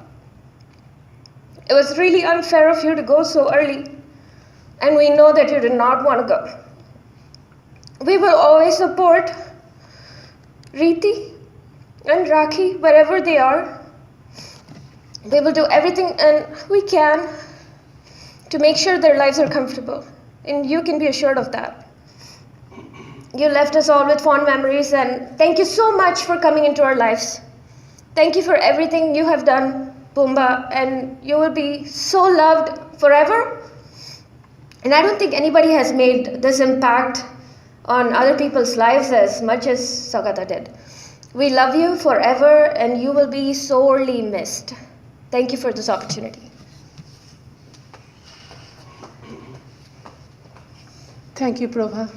It was really unfair of you to go so early, and we know that you did not want to go. We will always support Reeti and Rakhi wherever they are. We will do everything and we can to make sure their lives are comfortable, and you can be assured of that. You left us all with fond memories, and thank you so much for coming into our lives. Thank you for everything you have done, Pumbaa, and you will be so loved forever. And I don't think anybody has made this impact on other people's lives as much as Saugata did. We love you forever, and you will be sorely missed. Thank you for this opportunity. Thank you, Prabha,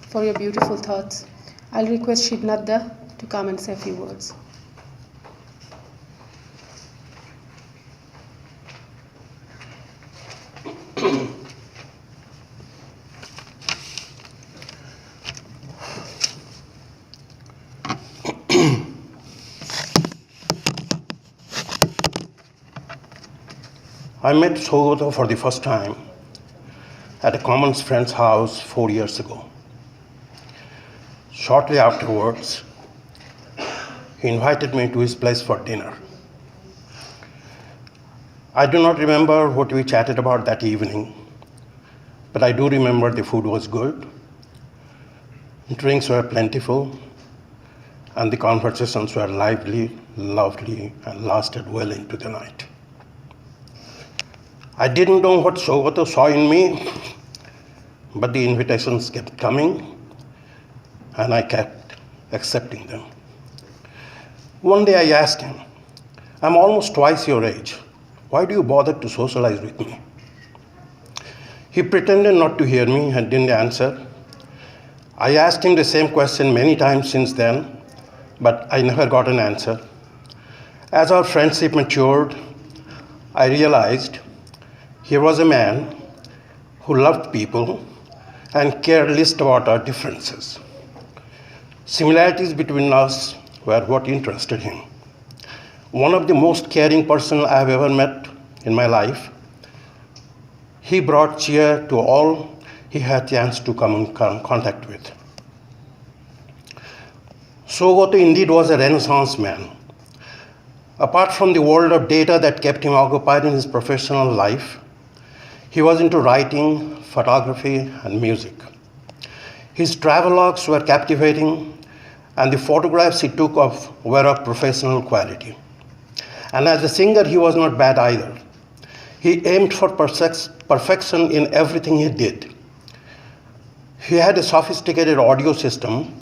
for your beautiful thoughts. I'll request Shibnadda to come and say a few words. I met Saugata for the first time at a common friend's house 4 years ago. Shortly afterwards, he invited me to his place for dinner. I do not remember what we chatted about that evening, but I do remember the food was good, drinks were plentiful, and the conversations were lively, lovely, and lasted well into the night. I didn't know what Saugata saw in me, but the invitations kept coming, and I kept accepting them. One day I asked him, "I'm almost twice your age. Why do you bother to socialize with me?" He pretended not to hear me and didn't answer. I asked him the same question many times since then, but I never got an answer. As our friendship matured, I realized here was a man who loved people and cared least about our differences. Similarities between us were what interested him. One of the most caring persons I have ever met in my life. He brought cheer to all he had chance to come in contact with. Saugata indeed was a Renaissance man. Apart from the world of data that kept him occupied in his professional life, he was into writing, photography, and music. His travelogues were captivating, and the photographs he took were of professional quality. And as a singer, he was not bad either. He aimed for perfection in everything he did. He had a sophisticated audio system,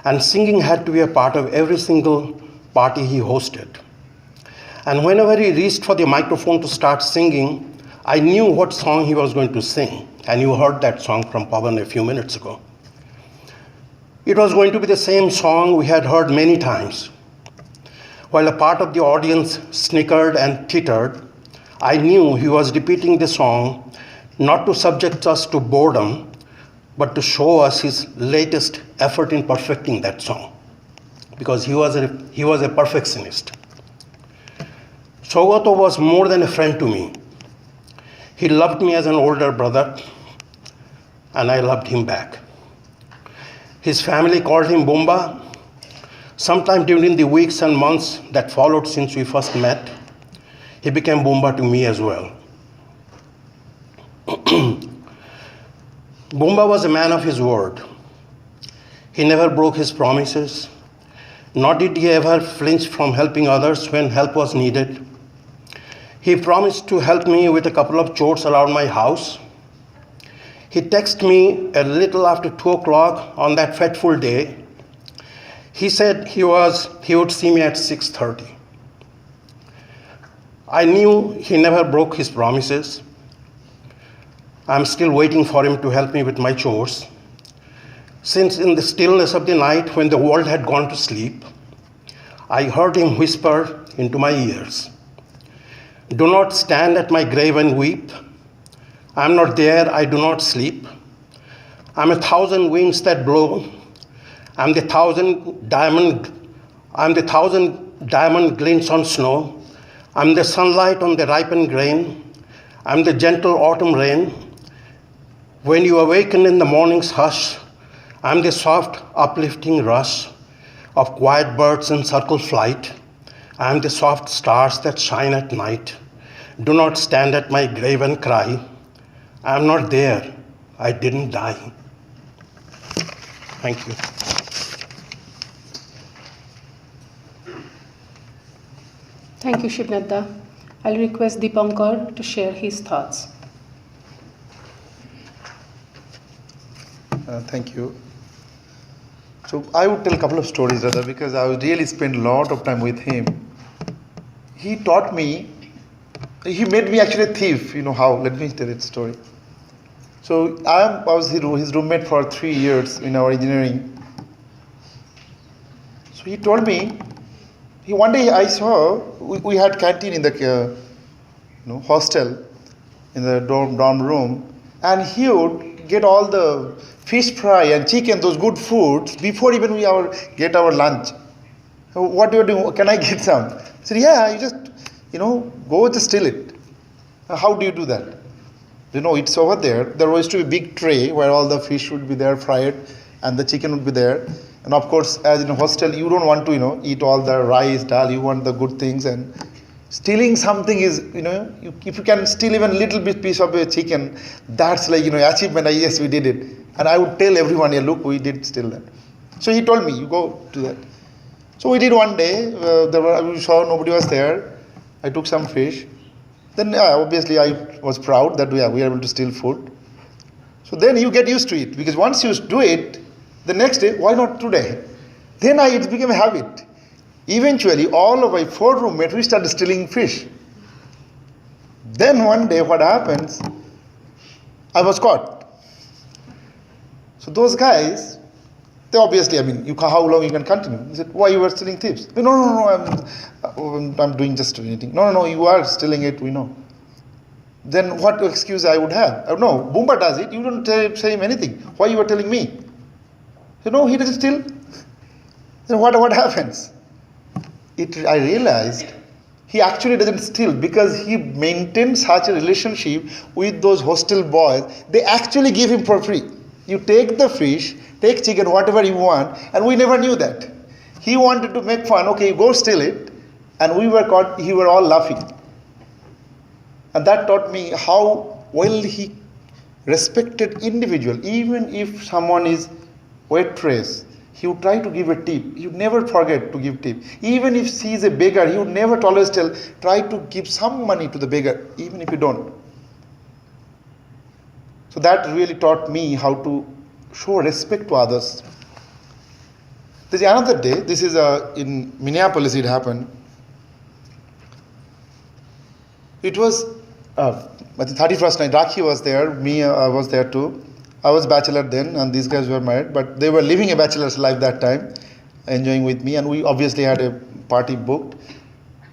and singing had to be a part of every single party he hosted. And whenever he reached for the microphone to start singing, I knew what song he was going to sing, and you heard that song from Pavan a few minutes ago. It was going to be the same song we had heard many times. While a part of the audience snickered and tittered, I knew he was repeating the song not to subject us to boredom, but to show us his latest effort in perfecting that song, because he was a perfectionist. Saugata was more than a friend to me. He loved me as an older brother, and I loved him back. His family called him Bumba. Sometime during the weeks and months that followed since we first met, he became Bumba to me as well. Bumba was a man of his word. He never broke his promises, nor did he ever flinch from helping others when help was needed. He promised to help me with a couple of chores around my house. He texted me a little after 2 o'clock on that fateful day. He said he would see me at 6:30. I knew he never broke his promises. I'm still waiting for him to help me with my chores. Since in the stillness of the night when the world had gone to sleep, I heard him whisper into my ears, "Do not stand at my grave and weep. I'm not there, I do not sleep. I'm 1,000 winds that blow. I'm the thousand diamond glints on snow. I'm the sunlight on the ripened grain. I'm the gentle autumn rain. When you awaken in the morning's hush, I'm the soft, uplifting rush of quiet birds in circle flight. I'm the soft stars that shine at night. Do not stand at my grave and cry. I'm not there. I didn't die." Thank you. Thank you, Shivnata. I'll request Dipankar to share his thoughts. Thank you. So I would tell a couple of stories rather, because I would really spend a lot of time with him. He taught me, he made me actually a thief. You know how? Let me tell it story. So I was his roommate for 3 years in our engineering. So he told me, one day I saw, we had canteen in the hostel, in the dorm room, and he would get all the fish fry and chicken, those good foods, before even we get our lunch. What do you do? Can I get some? I said, yeah, you just, go just steal it. How do you do that? It's over there. There used to be a big tray where all the fish would be there fried and the chicken would be there. And of course, as in a hostel, you don't want to, eat all the rice, dal, you want the good things. And stealing something is, if you can steal even a little bit piece of a chicken, that's like, achievement. Yes, we did it. And I would tell everyone, yeah, look, we did steal that. So he told me, you go to that. So we did one day. We saw nobody was there. I took some fish. Then obviously I was proud that we were able to steal food. So then you get used to it, because once you do it, the next day, why not today? Then it became a habit. Eventually, all of my 4 roommates, we started stealing fish. Then one day, what happens? I was caught. So those guys, they obviously, how long you can continue? He said, why you were stealing tips? No, I'm doing just anything. No, you are stealing it, we know. Then what excuse I would have? No, Bumba does it, you don't say him anything. Why you are telling me? He no, he doesn't steal. Then what happens? I realized he actually doesn't steal because he maintained such a relationship with those hostel boys. They actually give him for free. You take the fish, take chicken, whatever you want, and we never knew that. He wanted to make fun. Okay, go steal it. And we were caught, we were all laughing. And that taught me how well he respected individual. Even if someone is waitress, he would try to give a tip. He would never forget to give tip. Even if he is a beggar, he would never always try to give some money to the beggar, even if you don't. So that really taught me how to show respect to others. There's another day, this is in Minneapolis it happened. It was at the 31st night, Rakhi was there, I was there too. I was bachelor then and these guys were married, but they were living a bachelor's life that time, enjoying with me, and we obviously had a party booked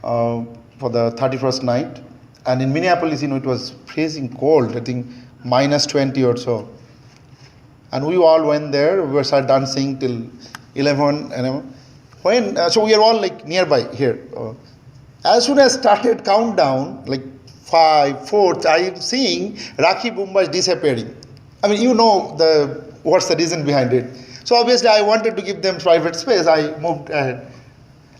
for the 31st night. And in Minneapolis, it was freezing cold, I think -20 or so. And we all went there, we started dancing till 11, so we are all like nearby here. As soon as started countdown, like 5, 4, I am seeing Rakhi Bumba is disappearing. What's the reason behind it. So obviously I wanted to give them private space. I moved ahead.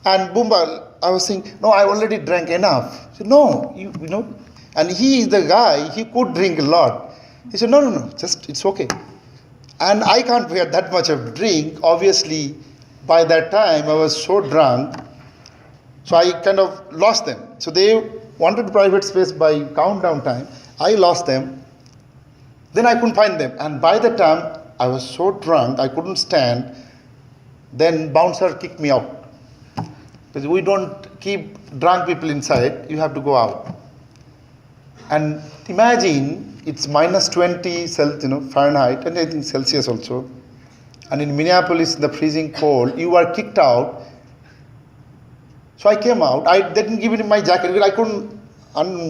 And Boomba, I was saying, no, I already drank enough. He said, no, you know. And he is the guy, he could drink a lot. He said, no, just, it's okay. And I can't bear that much of drink. Obviously, by that time, I was so drunk. So I kind of lost them. So they wanted private space by countdown time. I lost them. Then I couldn't find them. And by the time I was so drunk, I couldn't stand. Then bouncer kicked me out. Because we don't keep drunk people inside. You have to go out. And imagine it's minus 20 Fahrenheit, and I think Celsius also. And in Minneapolis, the freezing cold, you are kicked out. So I came out. I didn't give it my jacket because I couldn't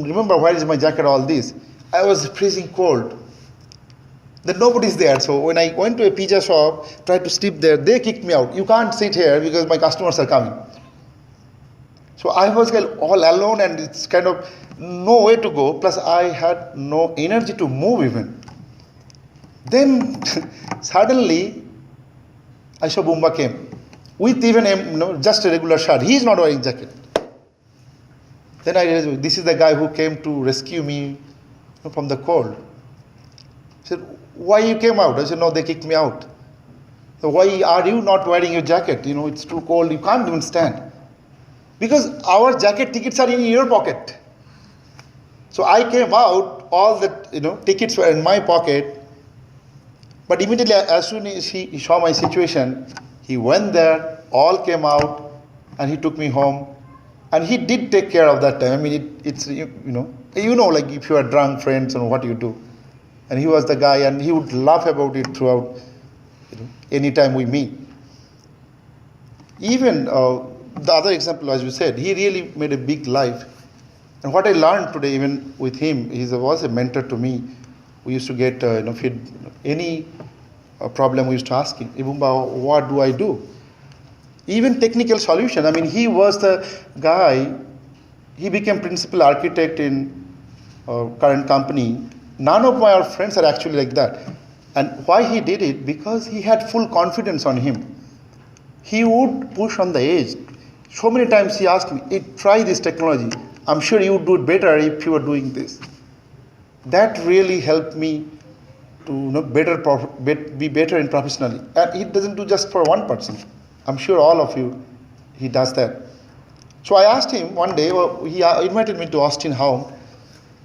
remember where is my jacket, all this. I was freezing cold. Then nobody's there. So when I went to a pizza shop, tried to sleep there, they kicked me out. You can't sit here because my customers are coming. So I was all alone and it's kind of no way to go. Plus I had no energy to move even. Then suddenly I saw Boomba came with even just a regular shirt. He is not wearing jacket. Then I realized this is the guy who came to rescue me from the cold. He said, why you came out? I said, no, they kicked me out. So why are you not wearing your jacket? It's too cold, you can't even stand. Because our jacket tickets are in your pocket. So I came out, all the tickets were in my pocket. But immediately, as soon as he saw my situation, he went there, all came out, and he took me home. And he did take care of that time. I mean, it's like if you are drunk, friends, and what you do. And he was the guy, and he would laugh about it throughout, any time we meet. Even the other example, as you said, he really made a big life. And what I learned today, even with him, he was a mentor to me. We used to get, any problem we used to ask him, Ibumba, what do I do? Even technical solution. I mean, he was the guy, he became principal architect in current company. None of my friends are actually like that. And why he did it? Because he had full confidence on him. He would push on the edge. So many times he asked me, hey, try this technology. I'm sure you would do it better if you were doing this. That really helped me to be better in professionally. And he doesn't do just for one person. I'm sure all of you, he does that. So I asked him one day, he invited me to Austin home.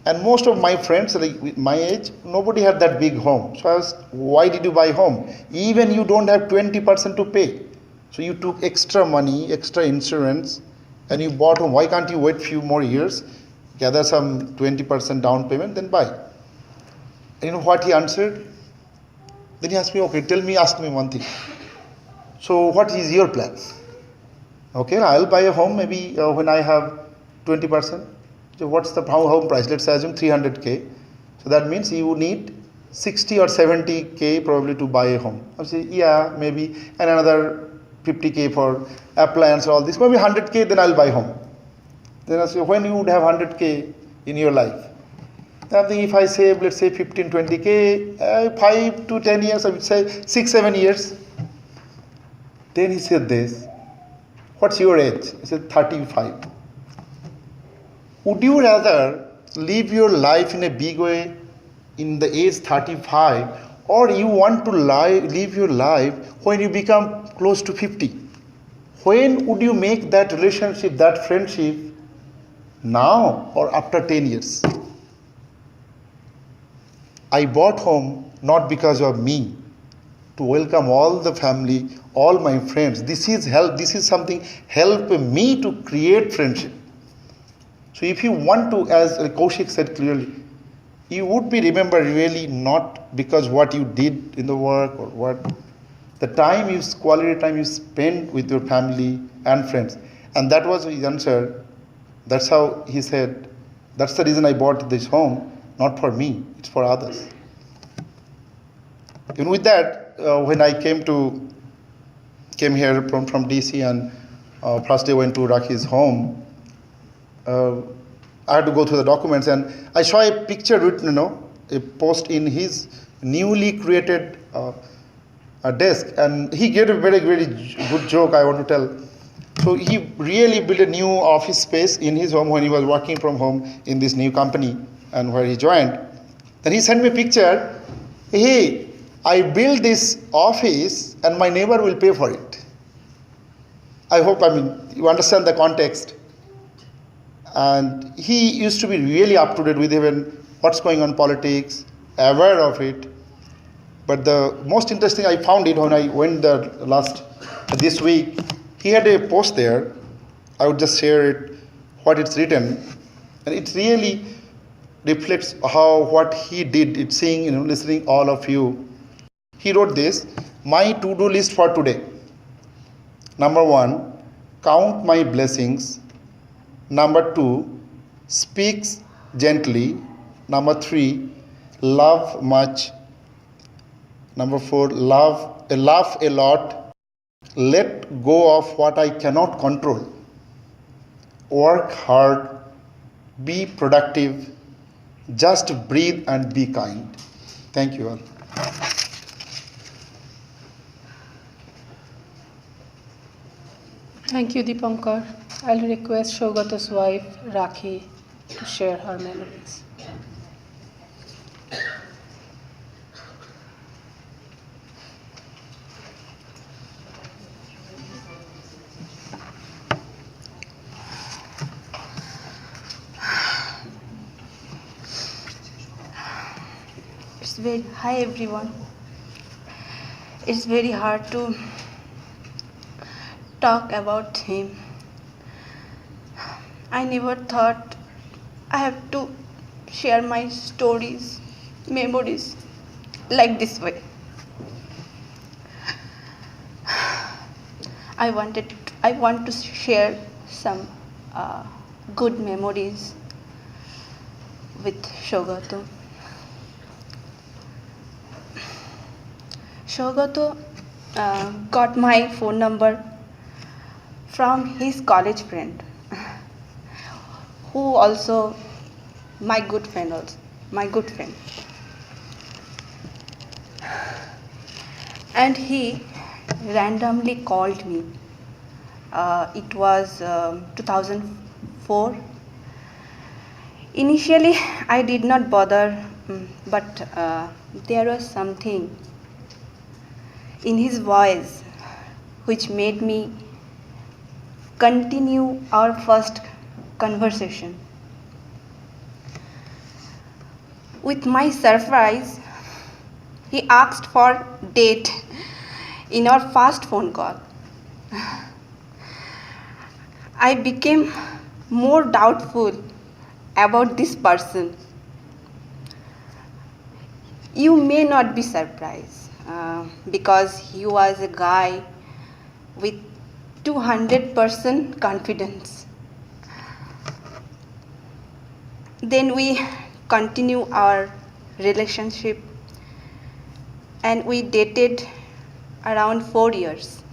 And most of my friends, like my age, nobody had that big home. So I asked, why did you buy home? Even you don't have 20% to pay. So you took extra money, extra insurance, and you bought home. Why can't you wait a few more years, gather some 20% down payment, then buy? And you know what he answered? Then he asked me, okay, ask me one thing. So what is your plan? Okay, I'll buy a home maybe when I have 20%. So what's the home price? Let's assume 300K. So that means you need 60 or 70K probably to buy a home. I say, yeah, maybe, and another 50K for appliance or all this. Maybe 100K, then I'll buy home. Then I say, when you would have 100K in your life? I think if I save, let's say 15, 20K, 5 to 10 years, I would say 6, 7 years. Then he said this, what's your age? He said 35. Would you rather live your life in a big way in the age 35, or you want to live your life when you become close to 50? When would you make that relationship, that friendship, now or after 10 years? I bought home not because of me, to welcome all the family, all my friends. This is something help me to create friendship. So if you want to, as Kaushik said clearly, you would be remembered really not because what you did in the work or what, the quality time you spend with your family and friends. And that was his answer. That's how he said, that's the reason I bought this home, not for me, it's for others. Even with that, when I came here from DC and first day went to Rakhi's home, I had to go through the documents and I saw a picture written, a post in his newly created desk, and he gave a very, very good joke I want to tell. So he really built a new office space in his home when he was working from home in this new company and where he joined. Then he sent me a picture. Hey, I built this office and my neighbor will pay for it. I hope, you understand the context. And he used to be really up to date with even what's going on in politics, aware of it. But the most interesting I found it when I went there this week, he had a post there. I would just share it, what it's written. And it really reflects what he did. It's seeing, listening all of you. He wrote this: my to-do list for today. Number 1, count my blessings. Number 2, speak gently. Number 3, love much. Number 4, laugh a lot. Let go of what I cannot control. Work hard. Be productive. Just breathe and be kind. Thank you all. Thank you, Dipankar. I'll request Saugata's wife, Rakhi, to share her memories. Hi everyone. It's very hard to talk about him. I never thought I have to share my stories, memories like this way. I want to share some good memories with Saugata. Saugata got my phone number from his college friend, who also my good friend. And he randomly called me. It was 2004. Initially, I did not bother, but there was something in his voice which made me continue our first conversation. With my surprise, he asked for date in our first phone call. I became more doubtful about this person. You may not be surprised because he was a guy with 200% confidence. Then we continue our relationship and we dated around 4 years.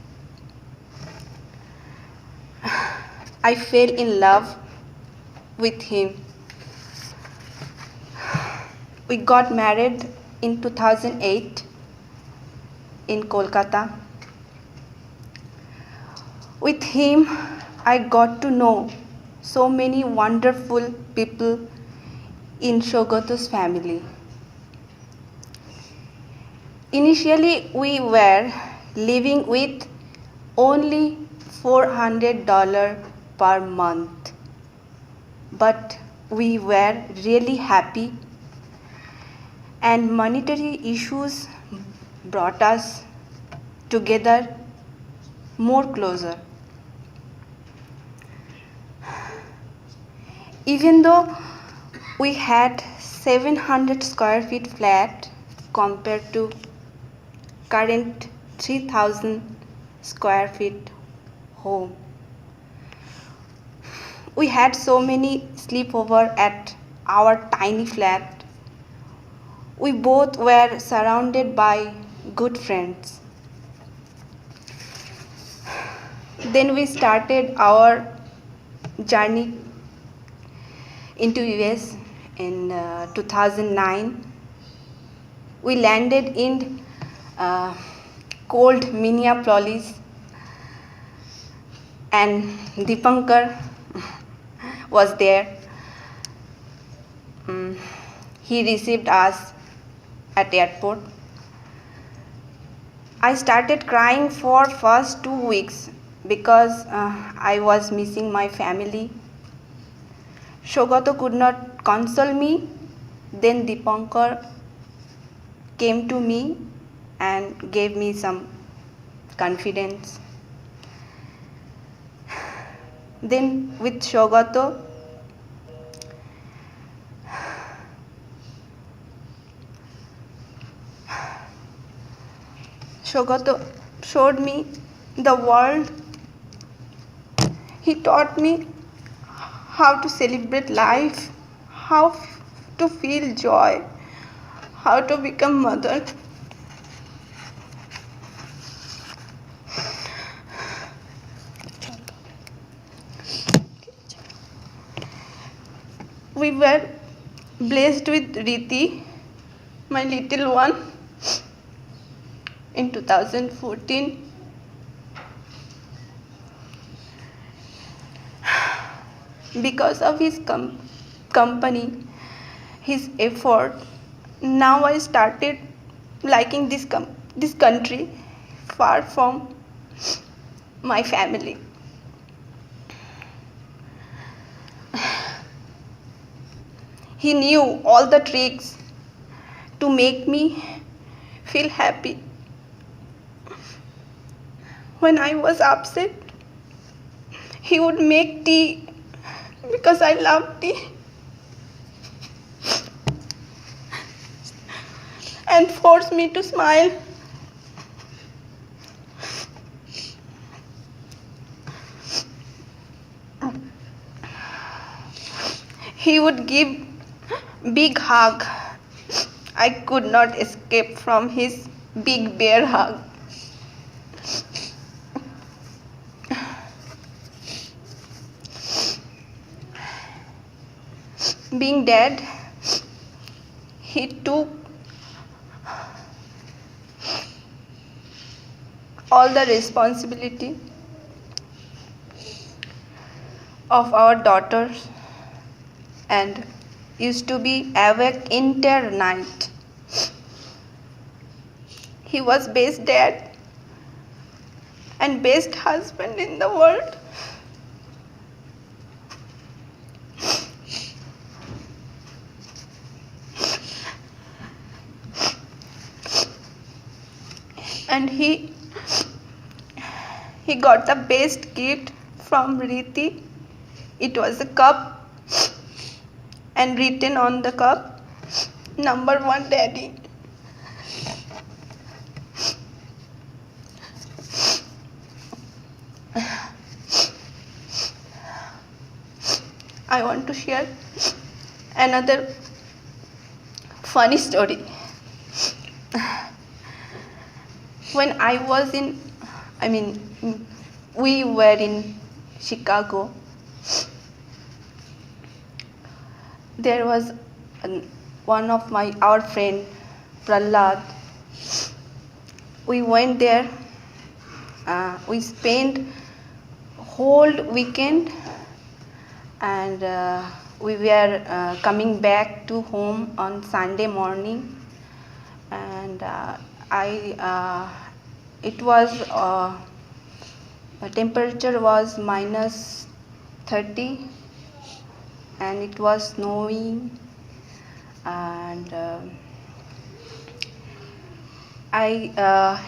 I fell in love with him. We got married in 2008 in Kolkata. With him, I got to know so many wonderful people in Saugata's family. Initially, we were living with only $400 per month, but we were really happy, and monetary issues brought us together more closer. Even though we had 700 square feet flat compared to current 3,000 square feet home, we had so many sleepover at our tiny flat. We both were surrounded by good friends. Then we started our journey into US in 2009. We landed in cold Minneapolis, and Dipankar was there. He received us at airport. I started crying for first 2 weeks because I was missing my family. Saugata could not console me. Then Dipankar came to me and gave me some confidence. Then with Saugata, Saugata showed me the world. He taught me how to celebrate life, how to feel joy, how to become mother. We were blessed with Riti, my little one, in 2014. Because of his company, his effort, now I started liking this country far from my family. He knew all the tricks to make me feel happy. When I was upset, he would make tea because I love tea, and force me to smile. He would give big hug. I could not escape from his big bear hug. Being dead, he took all the responsibility of our daughters and used to be awake entire night. He was best dad and best husband in the world. And he got the best gift from Riti. It was a cup, and written on the cup, #1 Daddy. I want to share another funny story. When we were in Chicago, there was one of our friend, Prahlad. We went there. We spent whole weekend, and we were coming back to home on Sunday morning, and it was the temperature was -30, and it was snowing, and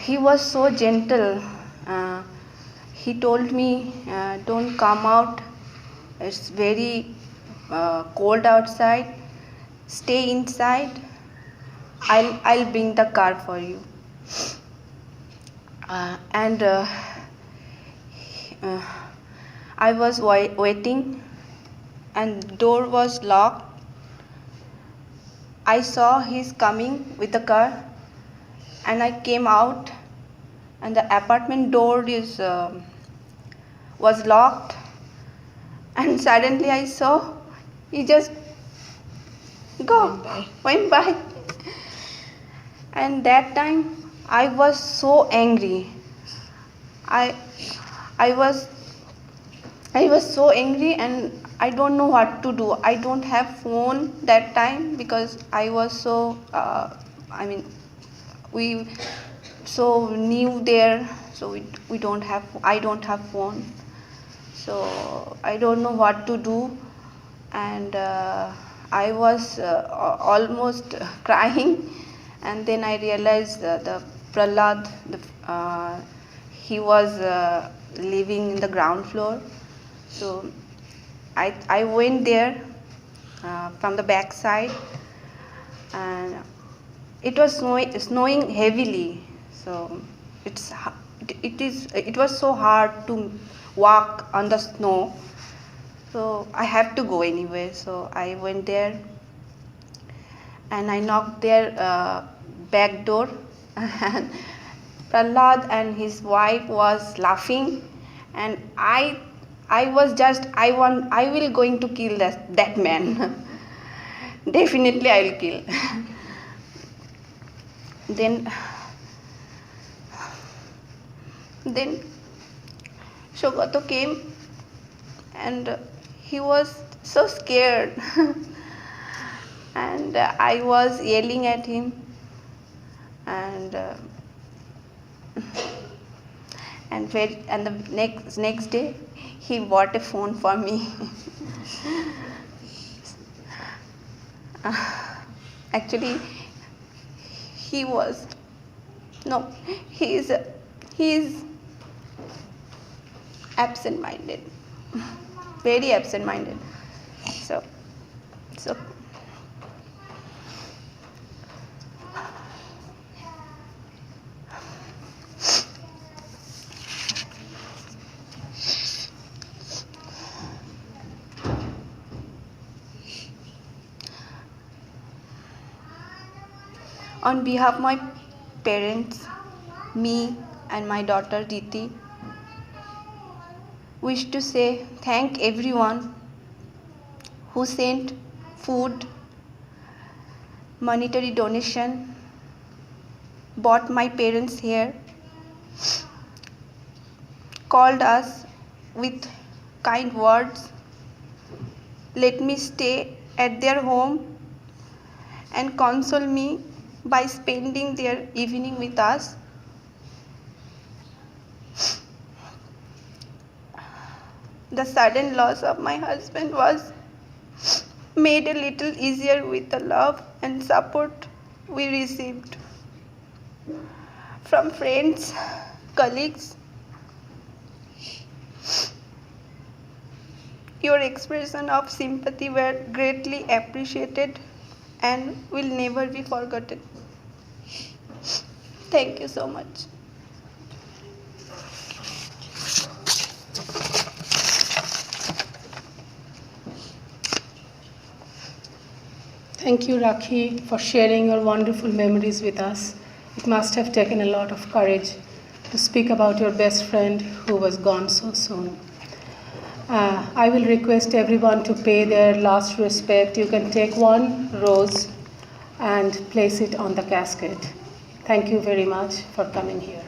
he was so gentle. He told me, don't come out, it's very cold outside, stay inside, I'll bring the car for you. I was waiting, and door was locked. I saw he's coming with the car, and I came out, and the apartment door was locked, and suddenly I saw he just went by. And that time I was so angry. I was so angry, and I don't know what to do. I don't have phone that time because I was so we so new there, so I don't have phone, so I don't know what to do, and I was almost crying, and then I realized the Prahlad, he was living in the ground floor, so I went there from the back side, and it was snowing heavily, so it was so hard to walk on the snow, so I have to go anyway. So I went there and I knocked their back door, and Prahlad and his wife was laughing, and I will going to kill that man. Definitely I will kill. Then Saugata came, and he was so scared, and I was yelling at him, and the next day he bought a phone for me. Actually, he is absent-minded, very absent-minded. So. On behalf of my parents, me and my daughter Diti, wish to say thank everyone who sent food, monetary donation, brought my parents here, called us with kind words, let me stay at their home, and console me by spending their evening with us. The sudden loss of my husband was made a little easier with the love and support we received from friends, colleagues. Your expression of sympathy were greatly appreciated and will never be forgotten. Thank you so much. Thank you, Rakhi, for sharing your wonderful memories with us. It must have taken a lot of courage to speak about your best friend who was gone so soon. I will request everyone to pay their last respect. You can take one rose and place it on the casket. Thank you very much for coming here.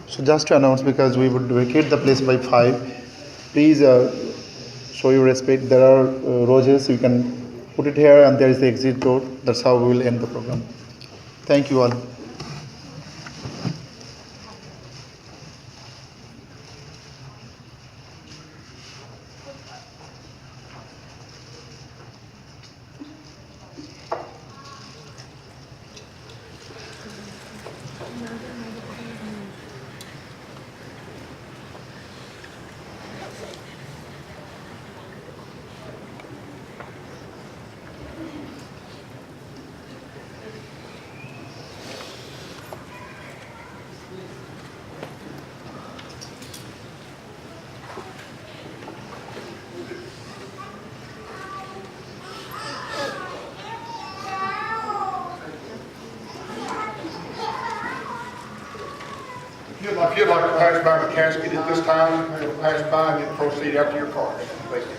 So just to announce, because we would vacate the place by 5, please show your respect. There are roses, you can put it here, and there is the exit door. That's how we will end the program. Thank you all. If you'd like to pass by the casket at this time, pass by and then proceed out to your cars. Thank you.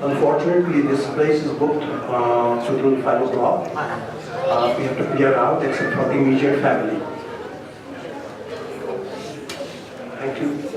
Unfortunately, this place is booked through 5 o'clock. We have to clear out except for the immediate family. Thank you.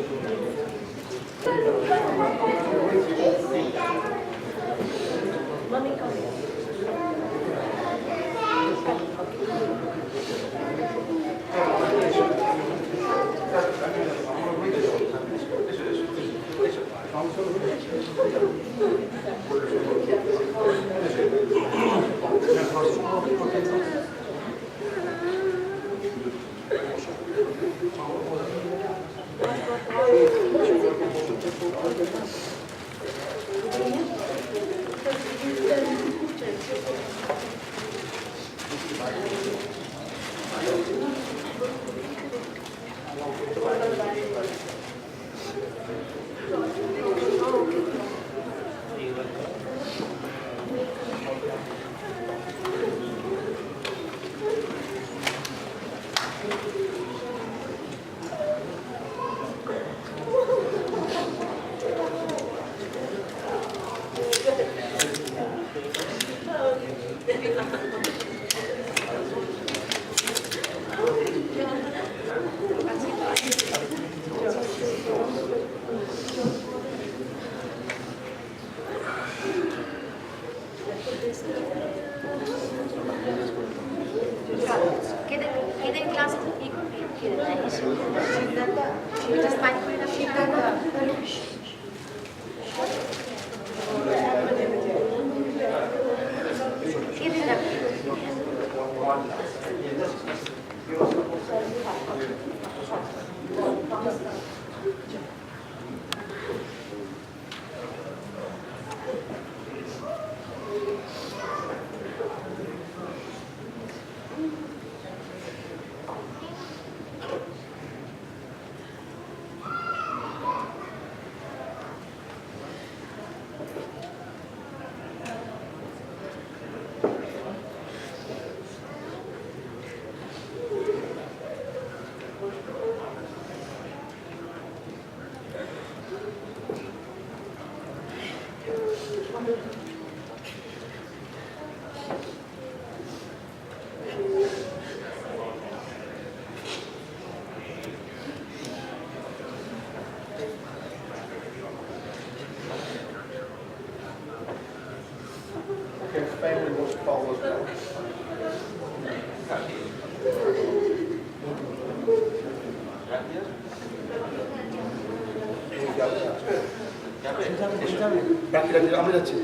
আমরা যাচ্ছি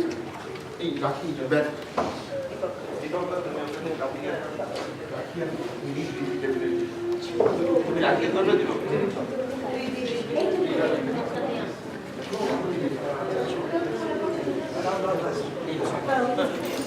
এই রাখি bag রাখি